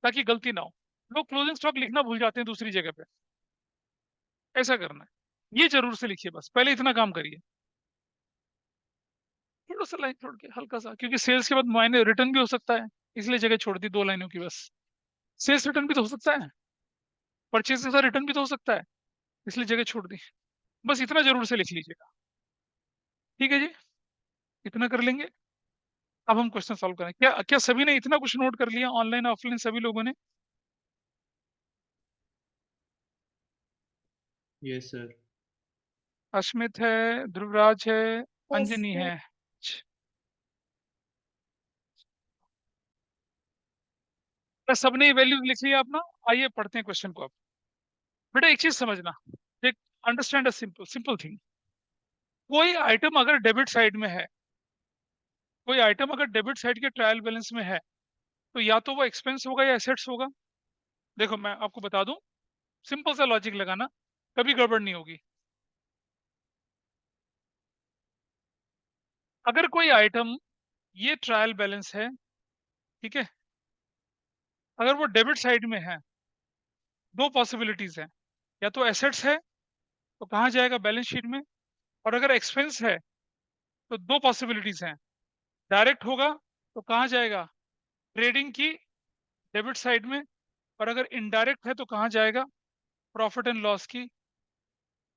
ताकि गलती ना हो। लोग क्लोजिंग स्टॉक लिखना भूल जाते हैं दूसरी जगह पे, ऐसा करना है। ये जरूर से लिखिए, बस पहले इतना काम करिए। थोड़ा सा लाइन छोड़ के, हल्का सा, क्योंकि सेल्स के बाद मायने रिटर्न भी हो सकता है, इसलिए जगह छोड़ दी दो लाइनों की बस। सेल्स रिटर्न भी तो हो सकता है, परचेज के साथ रिटर्न भी तो हो सकता है, इसलिए जगह छोड़ दी। बस इतना जरूर से लिख लीजिएगा। ठीक है जी, इतना कर लेंगे। अब हम क्वेश्चन सॉल्व करें। क्या क्या सभी ने इतना कुछ नोट कर लिया, ऑनलाइन ऑफलाइन सभी लोगों ने? Yes, sir. अश्मित है, ध्रुवराज है, यस अंजनी सर। है। तो सबने वैल्यूज लिख लिया अपना। आइए पढ़ते हैं क्वेश्चन को अब। बेटा एक चीज समझना, एक understand a simple simple thing. कोई आइटम अगर डेबिट साइड में है, कोई आइटम अगर डेबिट साइड के ट्रायल बैलेंस में है, तो या तो वो एक्सपेंस होगा या एसेट्स होगा। देखो मैं आपको बता दूं, सिंपल सा लॉजिक लगाना, कभी गड़बड़ नहीं होगी। अगर कोई आइटम, ये ट्रायल बैलेंस है, ठीक है, अगर वो डेबिट साइड में है, दो पॉसिबिलिटीज है, या तो एसेट्स है तो कहाँ जाएगा, बैलेंस शीट में। और अगर एक्सपेंस है तो दो पॉसिबिलिटीज हैं, डायरेक्ट होगा तो कहाँ जाएगा, ट्रेडिंग की डेबिट साइड में। और अगर इनडायरेक्ट है तो कहाँ जाएगा, प्रॉफिट एंड लॉस की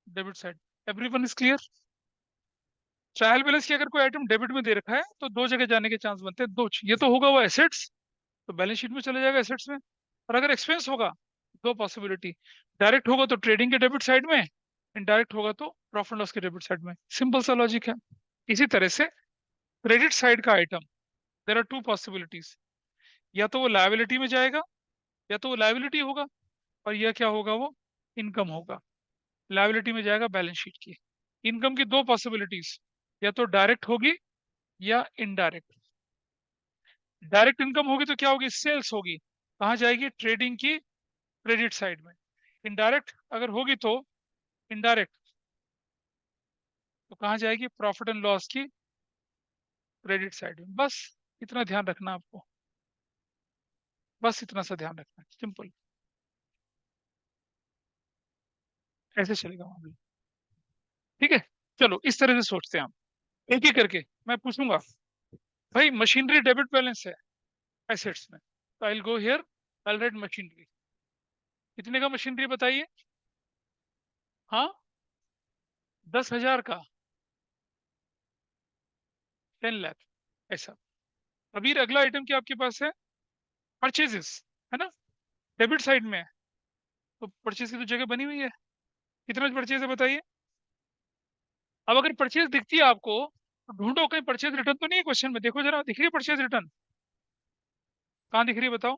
debit side. Everyone is clear. Trial balance की अगर कोई आइटम डेबिट में दे रखा है तो दो जगह जाने के चांस बनते हैं, दो। ये तो होगा वो एसेट्स, तो बैलेंस शीट में चले जाएगा एसेट्स में। और अगर एक्सपेंस होगा, दो पॉसिबिलिटी, डायरेक्ट होगा तो ट्रेडिंग के डेबिट साइड में, इनडायरेक्ट होगा तो प्रॉफिट लॉस के डेबिट साइड में। सिंपल सा लॉजिक है। इसी तरह से क्रेडिट साइड का item, there are two possibilities, या तो वो लायबिलिटी में जाएगा, या तो वो लायबिलिटी होगा, और यह क्या होगा, वो इनकम होगा। लायबिलिटी में जाएगा बैलेंस शीट की। इनकम की दो पॉसिबिलिटीज, या तो डायरेक्ट होगी या इनडायरेक्ट। डायरेक्ट इनकम होगी तो क्या होगी, सेल्स होगी, कहाँ जाएगी, ट्रेडिंग की क्रेडिट साइड में। इनडायरेक्ट अगर होगी तो, इनडायरेक्ट तो कहाँ जाएगी, प्रॉफिट एंड लॉस की क्रेडिट साइड में। बस इतना ध्यान रखना आपको, बस इतना सा ध्यान रखना, सिंपल। ऐसे चलेगा मामला, ठीक है। चलो इस तरह से सोचते हैं हम, एक एक करके मैं पूछूंगा। भाई मशीनरी डेबिट बैलेंस है एसेट्स में, तो I will go here, I right machinery. कितने का मशीनरी बताइए। हाँ, 10,000 का, 10 लाख, ऐसा। अभी अगला आइटम क्या आपके पास है, परचेजेस, है ना, डेबिट साइड में है, तो परचेज की तो जगह बनी हुई है। कितना परचेज है बताइए। अब अगर परचेज दिखती है आपको, तो ढूंढो कहीं परचेज रिटर्न तो नहीं है क्वेश्चन में, देखो जरा, दिख रही है परचेज रिटर्न, कहाँ दिख रही है बताओ,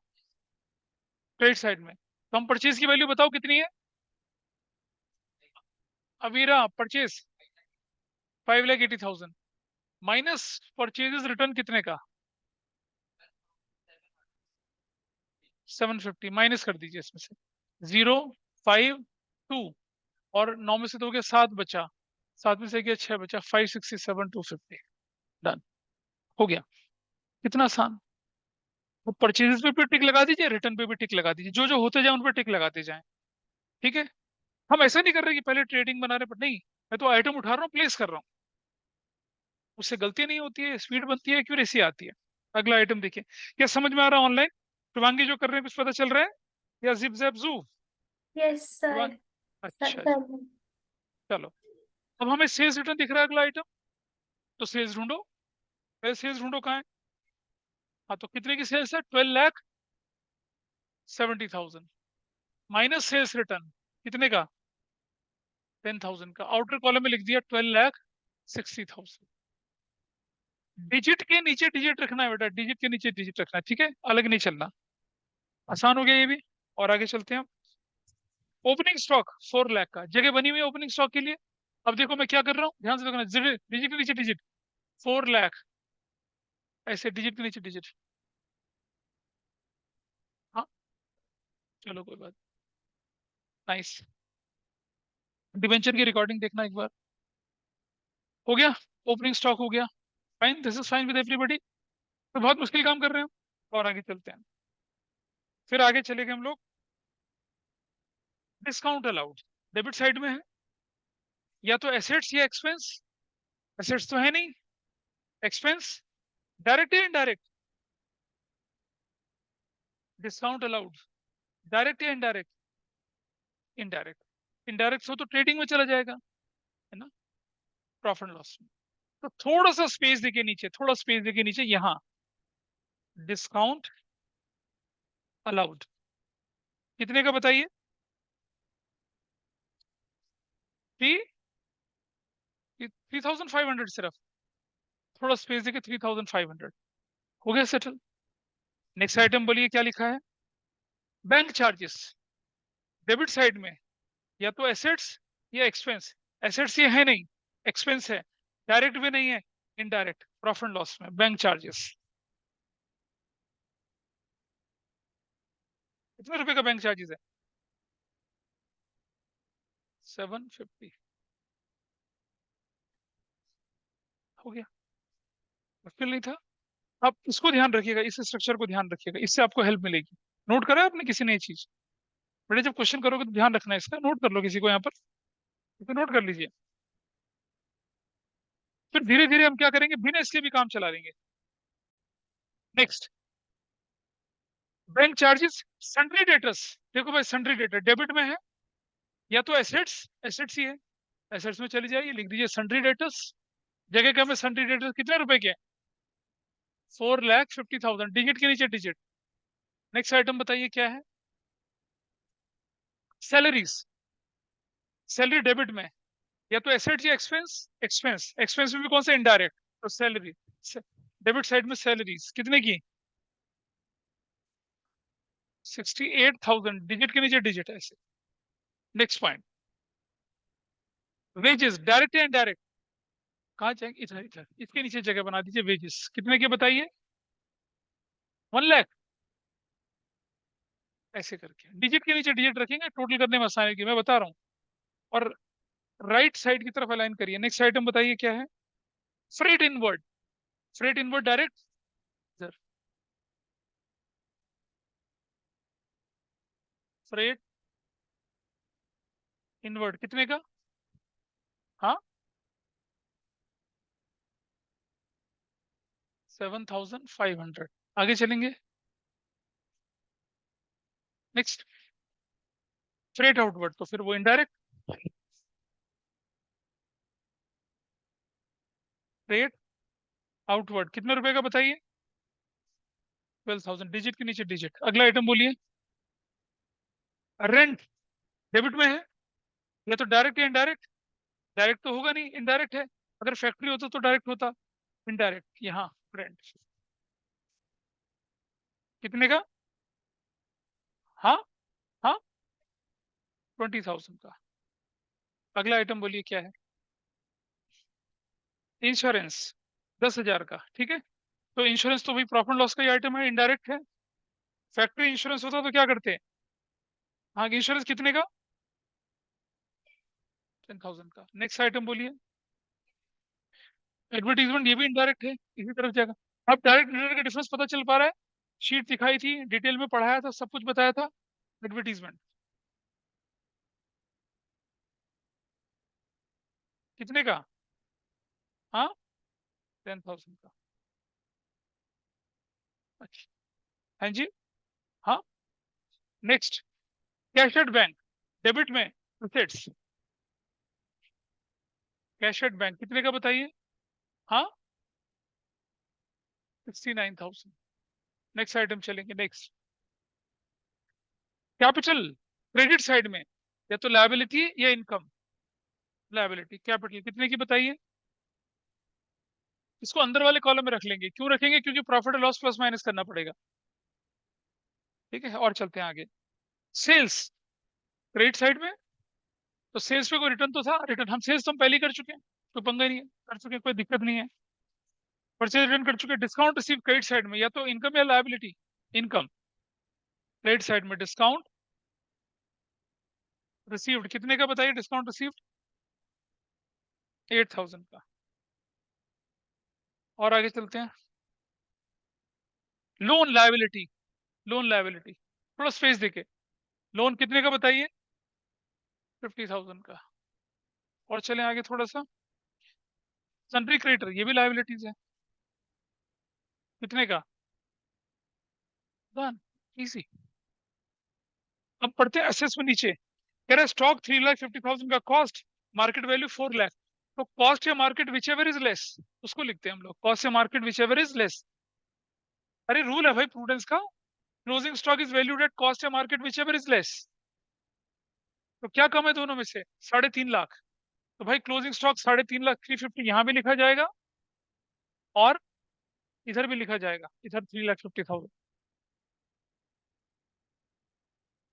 क्रेडिट साइड में। तो हम परचेज की वैल्यू बताओ कितनी है। Avira purchase 5,80,000 minus purchases return कितने का, 750, माइनस कर दीजिए इसमें से 052, और 9 में से दोगे 7 बचा, 7 में से गया 6 बचा, 567,250। डन, हो गया। कितना आसान। वो परचेजेस पे भी टिक लगा दीजिए, रिटर्न पे भी टिक लगा दीजिए, जो जो होते जाए उन पर टिक लगाते जाए, ठीक है। हम ऐसा नहीं कर रहे कि पहले ट्रेडिंग बना रहे, पर नहीं, मैं तो आइटम उठा रहा हूँ, प्लेस कर रहा हूँ। उससे गलती नहीं होती है, स्पीड बनती है, एक्यूरेसी आती है। अगला आइटम देखिए, क्या समझ में आ रहा है ऑनलाइन। शिवांगी जो कर रहे हैं कुछ पता चल रहा है, या zip zap zoo. Yes sir. Shivangi, अच्छा जी, सर। चलो। अब हमें सेल्स रिटर्न दिख रहा है अगला आइटम, तो सेल्स ढूंढो, पहले सेल्स ढूंढो कहाँ है। हाँ, तो कितने की सेल्स है, 12,70,000, माइनस सेल्स रिटर्न कितने का, 10,000 का। आउटर कॉलम में लिख दिया 12,60,000। डिजिट के नीचे डिजिट रखना है बेटा, डिजिट के नीचे डिजिट रखना है, ठीक है, अलग नहीं चलना। आसान हो गया ये भी। और आगे चलते हैं हम। ओपनिंग स्टॉक 4 लाख का, जगह बनी हुई है ओपनिंग स्टॉक के लिए। अब देखो मैं क्या कर रहा हूँ, ध्यान से देखना, डिजिट के नीचे डिजिट, 4 लाख, ऐसे डिजिट के नीचे डिजिट। हाँ, चलो कोई बात। नाइस। डिवेंचर की रिकॉर्डिंग देखना एक बार। हो गया, ओपनिंग स्टॉक हो गया, fine, this is fine with everybody. तो बहुत मुश्किल काम कर रहे हैं हम। और आगे चलते हैं, फिर आगे चले गए हम लोग। डिस्काउंट अलाउड, डेबिट साइड में है, या तो एसेट्स या एक्सपेंस। एसेट्स तो है नहीं, एक्सपेंस, डायरेक्ट या इनडायरेक्ट, डिस्काउंट अलाउड, डायरेक्ट या इनडायरेक्ट, इनडायरेक्ट। इनडायरेक्ट हो तो ट्रेडिंग में चला जाएगा, है ना, प्रॉफिट लॉस में। तो थोड़ा सा स्पेस देके नीचे, थोड़ा स्पेस देके नीचे, यहाँ डिस्काउंट अलाउड, कितने का बताइए। 3,500 सिर्फ, थोड़ा स्पेस देके 3,500 हो गया सेटल। नेक्स्ट आइटम बोलिए क्या लिखा है। बैंक चार्जेस डेबिट साइड में या तो एसेट्स या एक्सपेंस। एसेट्स ये है नहीं, एक्सपेंस है, डायरेक्ट भी नहीं है, इनडायरेक्ट प्रॉफिट एंड लॉस में बैंक चार्जेस। कितने रुपए का बैंक चार्जेस है? 750 हो गया, मुश्किल नहीं था। आप इसको ध्यान रखिएगा, इस स्ट्रक्चर को ध्यान रखिएगा, इससे आपको हेल्प मिलेगी। नोट करा आपने किसी नई चीज? बेटे जब क्वेश्चन करोगे तो ध्यान रखना है इसका, नोट कर लो किसी को यहाँ पर, तो नोट कर लीजिए। फिर धीरे धीरे हम क्या करेंगे, बिना इसके भी काम चला लेंगे। Next, bank charges sundry debtors. देखो भाई सन्ड्री डेटर डेबिट में है, या तो एसेट्स, एसेट्स ही है, एसेट्स में चली जाइए, लिख दीजिए सन्ड्री डेटर्स। जगह क्या में सन्ड्री डेटर्स कितने रुपए के? 4,50,000, डिजिट के नीचे डिजिट। नेक्स्ट आइटम बताइए क्या है। सैलरीज, सैलरी डेबिट में, या तो एसेट या एक्सपेंस। एक्सपेंस, एक्सपेंस में भी कौन सा? इनडायरेक्ट, तो सैलरी। डेबिट साइड में सैलरीज कितने की? 68,000, डिजिट के नीचे डिजिट ऐसे। नेक्स्ट पॉइंट, वेजेस डायरेक्ट या इनडायरेक्ट। कहाँ जाएंगे? इधर इधर, इसके नीचे जगह बना दीजिए। वेजेस कितने के बताइए? 1 लाख, ऐसे करके डिजिट के नीचे डिजिट रखेंगे, टोटल करने में आसानी की, मैं बता रहा हूँ। और राइट साइड की तरफ अलाइन करिए। नेक्स्ट आइटम बताइए क्या है। Freight inward, freight inward direct, इधर फ्रेट इनवर्ड कितने का? हाँ, 7,500। आगे चलेंगे। नेक्स्ट, फ्रेट आउटवर्ड, तो फिर वो इनडायरेक्ट। फ्रेट आउटवर्ड कितने रुपए का बताइए? 12,000, डिजिट के नीचे डिजिट। अगला आइटम बोलिए। रेंट डेबिट में है, या तो डायरेक्ट या इनडायरेक्ट। डायरेक्ट तो होगा नहीं, इनडायरेक्ट है। अगर फैक्ट्री होता तो डायरेक्ट होता, इनडायरेक्ट। यहाँ रेंट कितने का? हाँ, हाँ, 20,000 का। अगला आइटम बोलिए क्या है। इंश्योरेंस 10,000 का, ठीक है। तो इंश्योरेंस तो भाई प्रॉफिट लॉस का ही आइटम है, इनडायरेक्ट है। फैक्ट्री इंश्योरेंस होता तो क्या करते हैं? हाँ, इंश्योरेंस कितने का? 10,000 का। नेक्स्ट आइटम बोलिए। एडवर्टीजमेंट, ये भी इनडायरेक्ट है, इसी तरफ जाएगा। अब डायरेक्ट इंडायरेक्ट का डिफरेंस पता चल पा रहा है। शीट दिखाई थी, डिटेल में पढ़ाया था, सब कुछ बताया था। एडवर्टीजमेंट कितने का? हाँ, 10,000 का। अच्छा, हाँ जी, हाँ। Next, cash at bank debit में, एसेट्स। कैश एट बैंक कितने का बताइए? हाँ, 69,000। नेक्स्ट आइटम चलेंगे। नेक्स्ट, कैपिटल क्रेडिट साइड में, या तो लायबिलिटी या इनकम। लायबिलिटी कैपिटल कितने की बताइए? इसको अंदर वाले कॉलम में रख लेंगे। क्यों रखेंगे? क्योंकि प्रॉफिट और लॉस प्लस माइनस करना पड़ेगा। ठीक है, और चलते हैं आगे। सेल्स क्रेडिट साइड में, तो सेल्स पे कोई रिटर्न तो था, रिटर्न हम सेल्स तो हम पहले ही कर चुके हैं, कोई पंगा ही नहीं है, कर चुके हैं, कोई दिक्कत नहीं है। परचेज रिटर्न कर चुके हैं। डिस्काउंट रिसीव क्रेडिट साइड में, या तो इनकम या लायबिलिटी। इनकम क्रेडिट साइड में, डिस्काउंट रिसीव्ड कितने का बताइए? डिस्काउंट रिसीव्ड 8,000 का। और आगे चलते हैं। लोन लायबिलिटी, लोन लायबिलिटी थोड़ा स्पेस देके, लोन कितने का बताइए? 50,000 का। और चलें आगे थोड़ा सा। सन्ड्री क्रेडिटर, ये भी लायबिलिटीज है, कितने का? Done, easy. अब पढ़ते हैं एसेस में नीचे। कह रहा है स्टॉक 3,50,000 का, कॉस्ट मार्केट वैल्यू 4 लाख। तो कॉस्ट या market whichever is less, उसको लिखते हैं हम लोग, कॉस्ट या market whichever is less. अरे रूल है भाई प्रूडेंस का, closing stock is valued at cost या market whichever is less. तो क्या कम है दोनों में से? 3.5 लाख। तो भाई क्लोजिंग स्टॉक 3.5 लाख 350 यहाँ भी लिखा जाएगा और इधर भी लिखा जाएगा, इधर 3,50,000।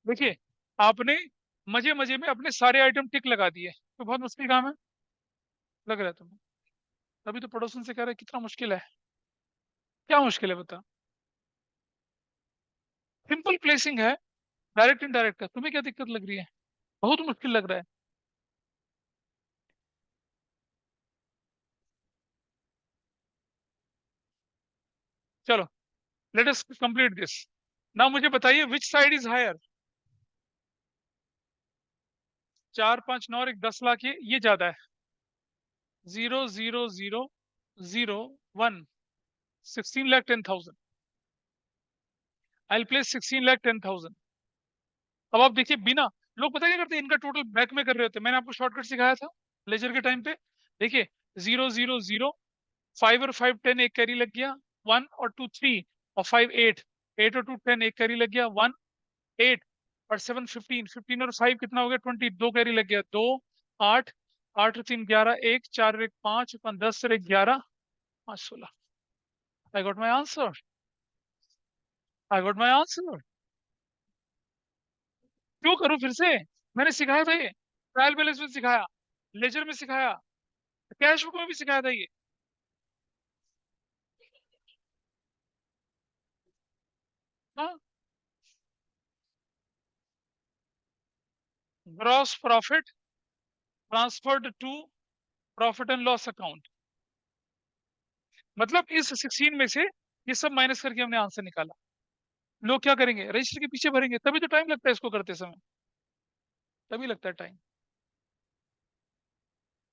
देखिए आपने मजे मजे में अपने सारे आइटम टिक लगा दिए, तो बहुत मुश्किल काम है लग रहा है तुम्हें। तभी तो पड़ोसन से कह रहे कितना मुश्किल है। क्या मुश्किल है बता। सिंपल प्लेसिंग है, डायरेक्ट इनडायरेक्ट का, तुम्हें क्या दिक्कत लग रही है? बहुत मुश्किल लग रहा है। चलो let us complete this. Now मुझे बताइए विच साइड इज हायर। 4, 5, 9 और एक 10 लाख, ये ज्यादा है। 0, 0, 0, 0, 1, 16,10,000। I place 16,10,000। अब आप देखिए बिना, लोग पता क्या करते हैं, इनका टोटल बैक में कर रहे होते हैं। मैंने आपको शॉर्टकट सिखाया था लेजर के टाइम पे। देखिए 0, 0, 0, 5 और 5 10 एक कैरी लग गया, 1 और 2 3 और 5 8, 8 और 2 10 एक कैरी लग गया, 1 8 और 7 15, 15 और 5 कितना हो गया, 20, दो कैरी लग गया, 2 8, 8 और 3 11, 1 4 और 1 5, 10 और 1 11, 5 16। I got my answer, I got my answer. क्यों करूं फिर से? मैंने सिखाया था ये, ट्रायल बैलेंस में सिखाया, लेजर में सिखाया, कैश बुक में भी सिखाया था ये। हाँ, gross profit transferred to profit and loss account, मतलब इस 16 में से ये सब माइनस करके हमने आंसर निकाला। लोग क्या करेंगे, रजिस्टर के पीछे भरेंगे, तभी तो टाइम लगता है इसको करते समय, तभी लगता है टाइम।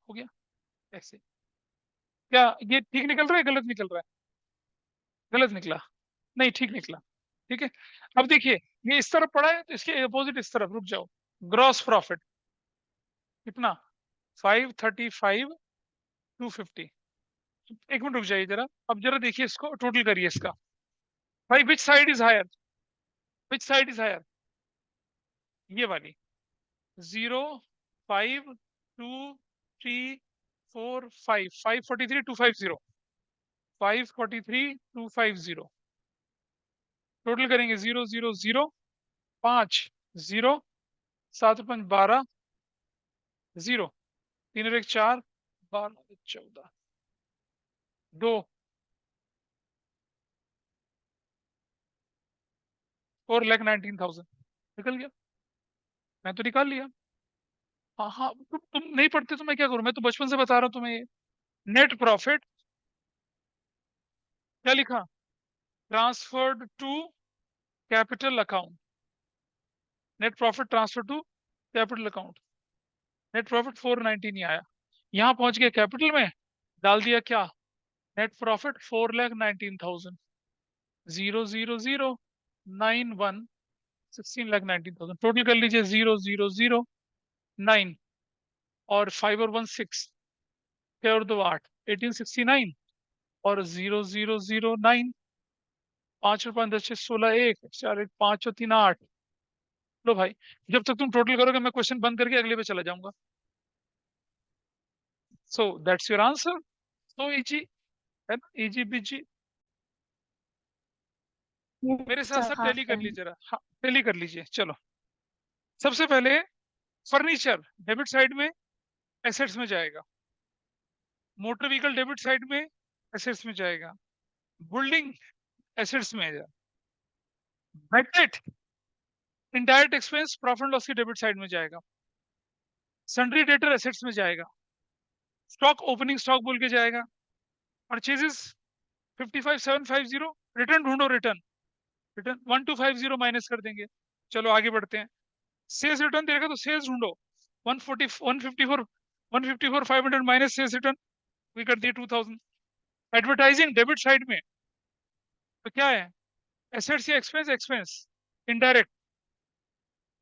हो गया ऐसे। क्या ये ठीक निकल रहा है गलत निकल रहा है? गलत निकला? नहीं ठीक निकला। ठीक है। अब देखिए ये इस तरफ पड़ा है तो इसके अपोजिट इस तरफ रुक जाओ। ग्रॉस प्रॉफिट कितना, 535,250। एक मिनट रुक जाइए जरा, अब जरा देखिए इसको टोटल करिए इसका। भाई which side is higher, which side is higher, ये वाली। 0, 5, 2, 3, 4, 5, 543,250, 543,250। टोटल करेंगे 0, 0, 0, 5, 0, 7 और 5 12, 0, 3 और 1 4, 12 14, 2, 4,19,000 निकल गया। मैं तो निकाल लिया। हाँ हाँ, तुम नहीं पढ़ते तो मैं क्या करूं, मैं तो बचपन से बता रहा हूँ तुम्हें ये। नेट प्रॉफिट क्या लिखा, transferred to capital account, net profit transfer to capital account. Net profit 490 नहीं आया, यहाँ पहुंच गया कैपिटल में, डाल दिया क्या, नेट प्रॉफिट 4,19,000। 0, 0, 0, 9 1, 16,19,000। टोटल कर लीजिए 0, 0, 0, 9 और 5 और 1 6, 6 और 2 8, 1869 और 0, 0, 0, 9, 5 और 5 10 16 1 4 1 5 और 3 8। लो भाई, जब तक तुम टोटल करोगे मैं क्वेश्चन बंद करके अगले पे चला जाऊंगा। So that's your answer. So easy है ना, इजी बिजी। मेरे साथ Sir, साथ half टैली कर time. लीजिए जरा, हाँ टैली कर लीजिए। चलो सबसे पहले फर्नीचर डेबिट साइड में एसेट्स में जाएगा, मोटर व्हीकल डेबिट साइड में एसेट्स में जाएगा, बिल्डिंग एसेट्स में जाएगा, bad debt indirect expense profit and loss की डेबिट साइड में जाएगा, सन्ड्री डेटर एसेट्स में जाएगा, स्टॉक ओपनिंग स्टॉक बोल के जाएगा, परचेजेस 55,750, रिटर्न ढूंढो, रिटर्न रिटर्न 1250 माइनस कर देंगे। चलो आगे बढ़ते हैं। सेल्स रिटर्न देगा तो सेल्स ढूंढो, 154 500 माइनस सेल्स रिटर्न, भी कर दिए 2000। एडवर्टाइजिंग डेबिट साइड में तो क्या है, एसेट्स या एक्सपेंस, एक्सपेंस इनडायरेक्ट,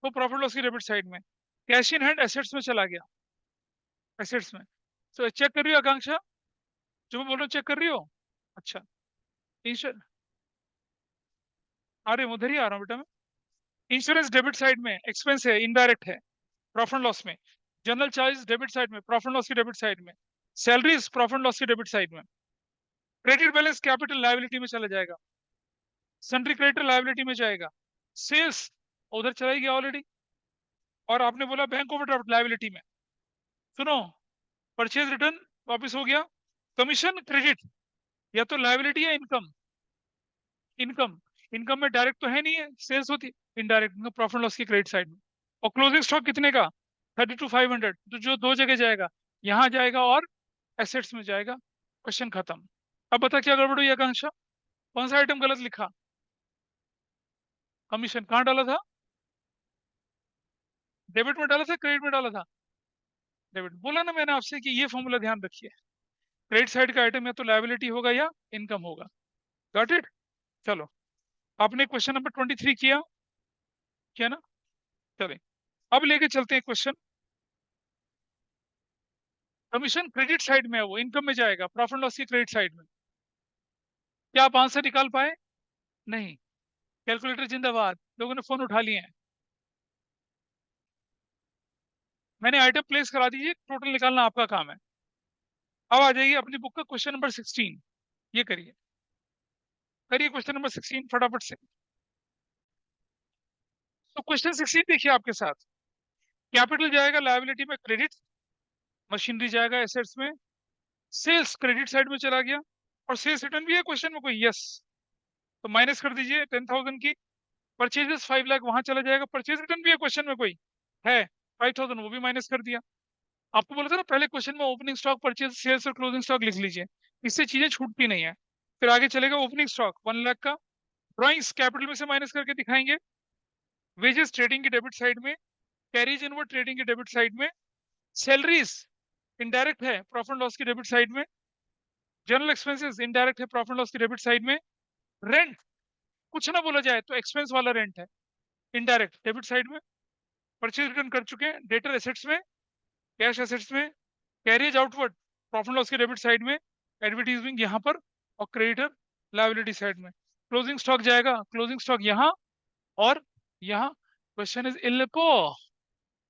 तो प्रॉफिट लॉस की डेबिट साइड में। कैश इन हैंड एसेट्स में चला गया, एसेट्स में। तो चेक कर रही हो आकांक्षा, जो मैं बोल रहा हूँ चेक कर रही हो? अच्छा, इंश्योर, अरे उधर ही आ रहा हूँ बेटा मैं। इंश्योरेंस डेबिट साइड में एक्सपेंस है, इनडायरेक्ट है प्रॉफिट लॉस में। जनरल चार्ज डेबिट साइड में, प्रॉफिट लॉस की डेबिट साइड में, सैलरीज प्रॉफिट लॉस की डेबिट साइड में, क्रेडिट बैलेंस कैपिटल लायबिलिटी में चला जाएगा, सन्ड्री क्रेडिटर लायबिलिटी में जाएगा, सेल्स उधर चला गया ऑलरेडी, और आपने बोला बैंक ओवरड्राफ्ट लायबिलिटी में। सुनो, परचेज रिटर्न वापस हो गया, कमीशन क्रेडिट, या तो लायबिलिटी या इनकम। इनकम, इनकम में डायरेक्ट तो है नहीं है, सेल्स होती, इनडायरेक्ट प्रॉफिट लॉस की क्रेडिट साइड में। और क्लोजिंग स्टॉक कितने का, 32,500, तो जो दो जगह जाएगा, यहाँ जाएगा और एसेट्स में जाएगा। क्वेश्चन खत्म। अब बता क्या गड़बड़ हुई आकांक्षा, कौन सा आइटम गलत लिखा? कमीशन कहाँ डाला था? डेबिट में डाला था, क्रेडिट में डाला था? डेबिट। बोला ना मैंने आपसे कि ये फॉर्मूला ध्यान रखिए, क्रेडिट साइड का आइटम या तो लायबिलिटी होगा या इनकम होगा। Got it? चलो, आपने क्वेश्चन नंबर 23 किया ना? चले, अब लेके चलते हैं क्वेश्चन। कमीशन क्रेडिट साइड में है, वो इनकम में जाएगा, प्रॉफिट लॉस की क्रेडिट साइड में। क्या आप आंसर निकाल पाए? नहीं। कैलकुलेटर जिंदाबाद, लोगों ने फोन उठा लिए हैं। मैंने आइटम प्लेस करा दीजिए, टोटल निकालना आपका काम है। अब आ जाइए अपनी बुक का क्वेश्चन नंबर 16, ये करिए, करिए क्वेश्चन नंबर 16 फटाफट से। तो क्वेश्चन 16 देखिए आपके साथ, कैपिटल जाएगा लायबिलिटी में क्रेडिट, मशीनरी जाएगा एसेट्स में, सेल्स क्रेडिट साइड में चला गया, और सेल्स रिटर्न भी है क्वेश्चन में कोई, यस, तो माइनस कर दीजिए 10,000 की। परचेजेस 5 लाख वहां चला जाएगा, परचेज रिटर्न भी है क्वेश्चन में कोई है, 5,000, वो भी माइनस कर दिया। आपको बोला था ना पहले क्वेश्चन में, ओपनिंग स्टॉक, परचेज, सेल्स और क्लोजिंग स्टॉक लिख लीजिए, इससे चीजें छूटती नहीं है। फिर आगे चलेगा ओपनिंग स्टॉक 1 लाख का, ड्रॉइंग्स कैपिटल में से माइनस करके दिखाएंगे, वेजेस ट्रेडिंग की डेबिट साइड में, कैरीज इनवर्ड ट्रेडिंग की डेबिट साइड में, सैलरीज इनडायरेक्ट है प्रॉफिट लॉस की डेबिट साइड में, जनरल एक्सपेंसेस इनडायरेक्ट है प्रॉफिट लॉस की डेबिट साइड में, रेंट कुछ ना बोला जाए तो एक्सपेंस वाला रेंट है, इनडायरेक्ट डेबिट साइड में, परचेज रिटर्न कर चुके हैं, डेटर एसेट्स में, कैश एसेट्स में, कैरिज आउटवर्ड प्रॉफिट लॉस की डेबिट साइड में, एडवर्टीजिंग यहाँ पर, और क्रेडिटर लायबिलिटी साइड में। क्लोजिंग स्टॉक जाएगा, क्लोजिंग स्टॉक यहाँ और यहाँ। क्वेश्चन इज इल्को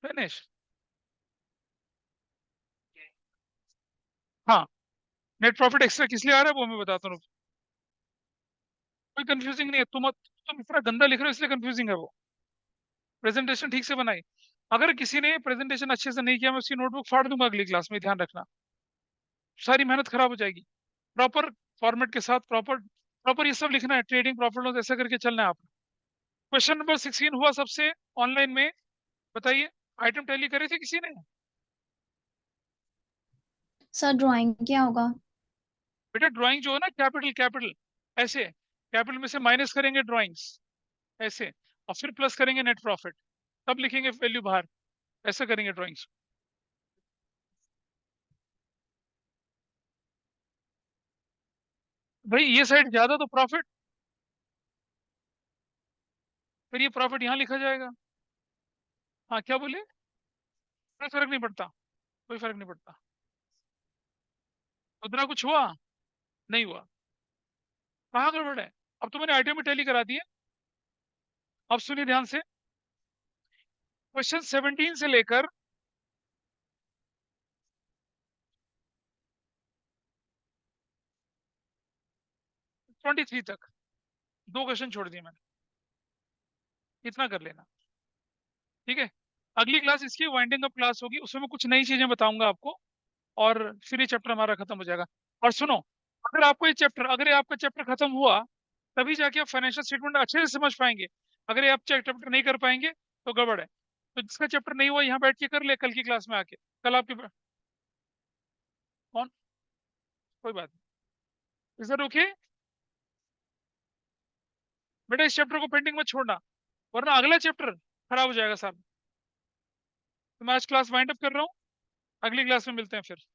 फिनिश। हाँ, नेट प्रॉफिट एक्स्ट्रा किस लिए आ रहा है वो मैं बताता हूँ, कोई कंफ्यूजिंग नहीं है। तुम इतना गंदा लिख रहे हो इसलिए कंफ्यूजिंग है वो। प्रेजेंटेशन ठीक से बनाई, अगर किसी ने प्रेजेंटेशन अच्छे से नहीं किया मैं उसकी नोटबुक फाड़ दूंगा अगली क्लास में, ध्यान रखना, सारी मेहनत खराब हो जाएगी। प्रॉपर फॉर्मेट के साथ, प्रॉपर प्रॉपर ये सब लिखना है, ट्रेडिंग प्रॉफिट लॉस ऐसा करके चलना है आप। क्वेश्चन नंबर 16 हुआ सबसे ऑनलाइन में, बताइए आइटम टैली करे थे किसी ने? सर ड्राइंग क्या होगा? बेटा ड्राइंग जो है ना, कैपिटल कैपिटल ऐसे, कैपिटल में से माइनस करेंगे ड्राइंग्स ऐसे, और फिर प्लस करेंगे नेट प्रॉफिट, तब लिखेंगे वैल्यू बाहर, ऐसा करेंगे ड्राइंग्स। भाई ये साइड ज्यादा तो प्रॉफिट, फिर ये प्रॉफिट यहाँ लिखा जाएगा। हाँ क्या बोले? कोई फर्क नहीं पड़ता, कोई फर्क नहीं पड़ता। उतना कुछ हुआ नहीं हुआ, कहाँ गड़बड़ है? अब तो मैंने आइटम में टैली करा दिया। अब सुनिए ध्यान से, क्वेश्चन 17 से लेकर 23 तक दो क्वेश्चन छोड़ दिए मैंने, इतना कर लेना, ठीक है? अगली क्लास इसकी वाइंडिंग अप क्लास होगी, उसमें मैं कुछ नई चीजें बताऊंगा आपको, और फिर ये चैप्टर हमारा खत्म हो जाएगा। और सुनो, अगर ये आपका चैप्टर खत्म हुआ, तभी जाके आप फाइनेंशियल स्टेटमेंट अच्छे से समझ पाएंगे। अगर ये आप चैप्टर नहीं कर पाएंगे तो गड़बड़ है। तो जिसका चैप्टर नहीं हुआ यहाँ बैठ के कर ले, कल की क्लास में आके, कल आपके कौन, कोई बात नहीं, इधर रुकिए बेटा, इस चैप्टर को पेंडिंग मत छोड़ना, वरना अगला चैप्टर खराब हो जाएगा साहब। तो मैं आज क्लास वाइंड अप कर रहा हूँ, अगली क्लास में मिलते हैं फिर।